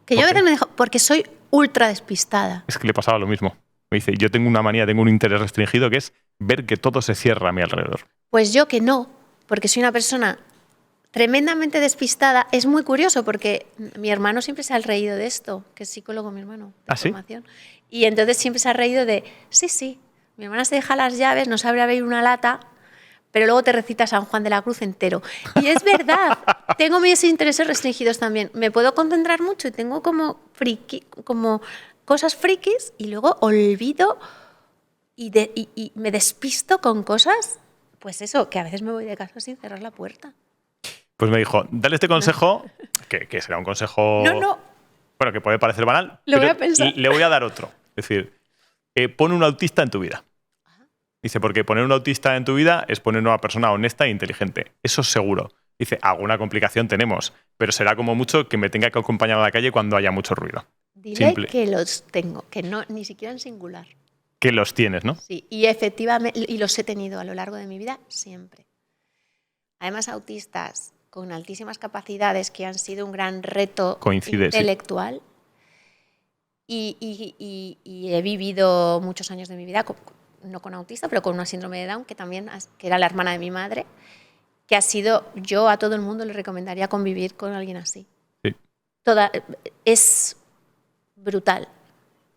Que yo a veces me dejo, porque soy ultra despistada. Es que le pasaba lo mismo. Me dice, yo tengo una manía, tengo un interés restringido que es ver que todo se cierra a mi alrededor. Pues yo que no, porque soy una persona tremendamente despistada. Es muy curioso porque mi hermano siempre se ha reído de esto, que es psicólogo mi hermano, de ¿Ah, sí? formación. Y entonces siempre se ha reído de, sí, mi hermana se deja las llaves, no sabe abrir una lata, pero luego te recita San Juan de la Cruz entero. Y es verdad, tengo mis intereses restringidos también. Me puedo concentrar mucho y tengo como cosas frikis y luego olvido y me despisto con cosas, pues eso, que a veces me voy de casa sin cerrar la puerta. Pues me dijo, dale este consejo, que será un consejo... No, Bueno, que puede parecer banal, Lo voy pero a pensar. le voy a dar otro. Es decir, pon un autista en tu vida. Dice, porque poner un autista en tu vida es poner una persona honesta e inteligente. Eso es seguro. Dice, alguna complicación tenemos, pero será como mucho que me tenga que acompañar a la calle cuando haya mucho ruido. Dile Simple. que los tengo, que no, ni siquiera en singular. Que los tienes, ¿no? Sí, y efectivamente, y los he tenido a lo largo de mi vida siempre. Además, autistas con altísimas capacidades que han sido un gran reto Coincide, sí. intelectual. Y he vivido muchos años de mi vida, no con autista, pero con una síndrome de Down, que era la hermana de mi madre, que ha sido, yo a todo el mundo le recomendaría convivir con alguien así. Sí. Es brutal.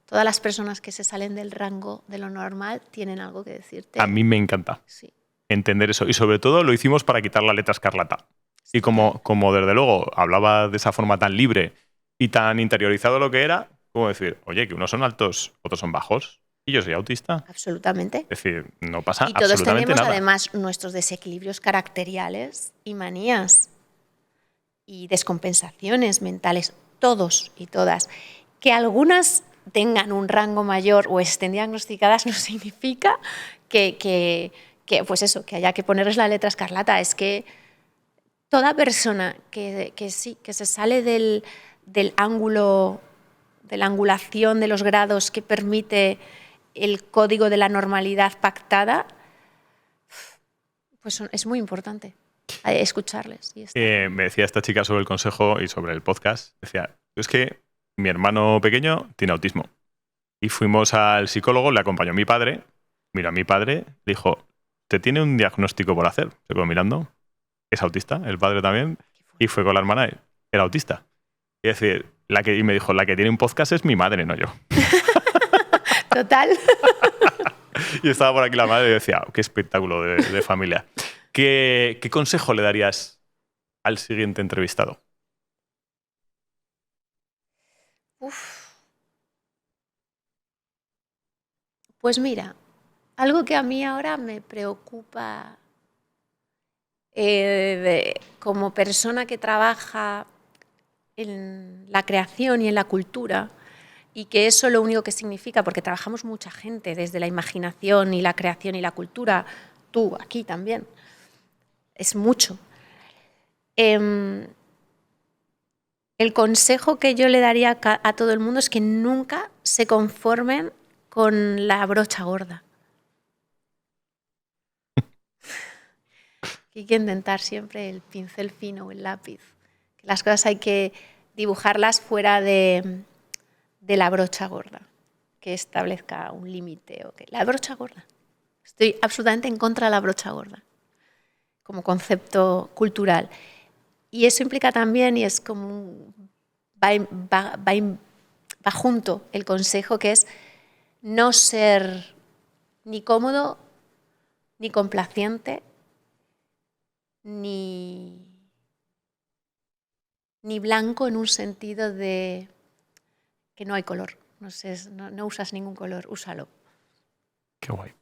Todas las personas que se salen del rango de lo normal tienen algo que decirte. A mí me encanta Sí. entender eso. Y sobre todo lo hicimos para quitar la letra escarlata. Y como desde luego hablaba de esa forma tan libre y tan interiorizado lo que era, como decir, oye, que unos son altos, otros son bajos, y yo soy autista. Absolutamente. Es decir, no pasa Y todos absolutamente tenemos nada. además nuestros desequilibrios caracteriales y manías y descompensaciones mentales, todos y todas. Que algunas tengan un rango mayor o estén diagnosticadas no significa que pues eso, que haya que ponerles la letra escarlata. Es que toda persona que se sale del ángulo, de la angulación de los grados que permite el código de la normalidad pactada, pues es muy importante escucharles. Y me decía esta chica sobre el consejo y sobre el podcast. Decía, es que mi hermano pequeño tiene autismo. Y fuimos al psicólogo, le acompañó mi padre. Mira, mi padre le dijo, te tiene un diagnóstico por hacer. Se quedó mirando. Es autista, el padre también. Y fue con la hermana, era autista. Y es decir, y me dijo, la que tiene un podcast es mi madre, no yo. Total. Y estaba por aquí la madre y decía, qué espectáculo de familia. ¿Qué consejo le darías al siguiente entrevistado? Pues mira, algo que a mí ahora me preocupa como persona que trabaja en la creación y en la cultura, y que eso lo único que significa, porque trabajamos mucha gente desde la imaginación y la creación y la cultura, tú aquí también, es mucho. El consejo que yo le daría a todo el mundo es que nunca se conformen con la brocha gorda. Hay que intentar siempre el pincel fino o el lápiz. Que las cosas hay que dibujarlas fuera de la brocha gorda, que establezca un límite. La brocha gorda. Estoy absolutamente en contra de la brocha gorda como concepto cultural. Y eso implica también, y es como va junto el consejo, que es no ser ni cómodo, ni complaciente, ni blanco en un sentido de que no hay color. No usas ningún color, úsalo. Qué guay.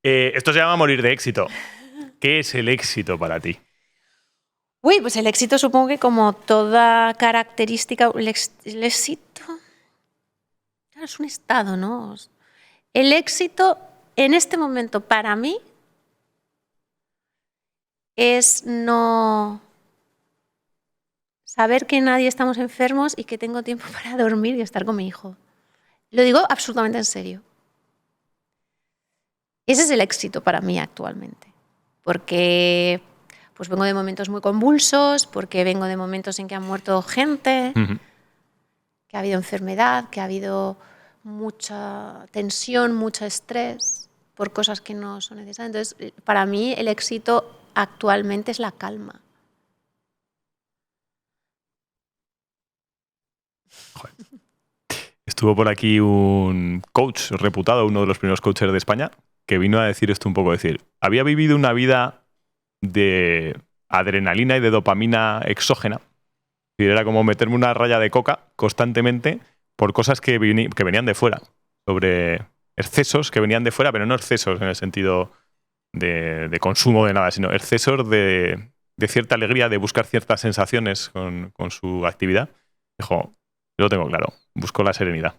Esto se llama morir de éxito. ¿Qué es el éxito para ti? Uy, pues el éxito supongo que como toda característica, el éxito claro, es un estado, ¿no? El éxito en este momento para mí es no saber que nadie estamos enfermos y que tengo tiempo para dormir y estar con mi hijo. Lo digo absolutamente en serio. Ese es el éxito para mí actualmente, porque pues vengo de momentos muy convulsos, porque vengo de momentos en que han muerto gente, que ha habido enfermedad, que ha habido mucha tensión, mucho estrés por cosas que no son necesarias. Entonces, para mí el éxito actualmente es la calma. Joder. Estuvo por aquí un coach reputado, uno de los primeros coaches de España, que vino a decir esto un poco, decir, había vivido una vida de adrenalina y de dopamina exógena. Y era como meterme una raya de coca constantemente por cosas que venían de fuera, sobre excesos que venían de fuera, pero no excesos en el sentido de consumo de nada, sino excesos de cierta alegría, de buscar ciertas sensaciones con su actividad. Dijo, yo lo tengo claro, busco la serenidad,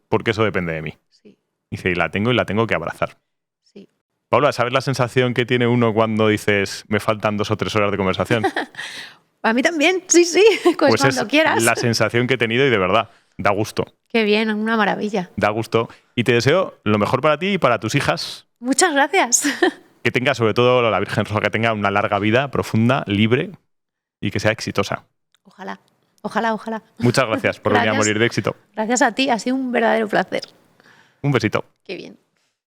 porque eso depende de mí. Sí, Dice, y la tengo que abrazar. sí. Paula, ¿sabes la sensación que tiene uno cuando dices, me faltan 2 o 3 horas de conversación? A mí también, sí, pues cuando es quieras. la sensación que he tenido y de verdad, da gusto. Qué bien, una maravilla. Da gusto. Y te deseo lo mejor para ti y para tus hijas. Muchas gracias. Que tenga, sobre todo la Virgen Rosa, que tenga una larga vida, profunda, libre y que sea exitosa. Ojalá, ojalá. Muchas gracias por venir a Gracias. morir de éxito. Gracias a ti, ha sido un verdadero placer. Un besito. Qué bien.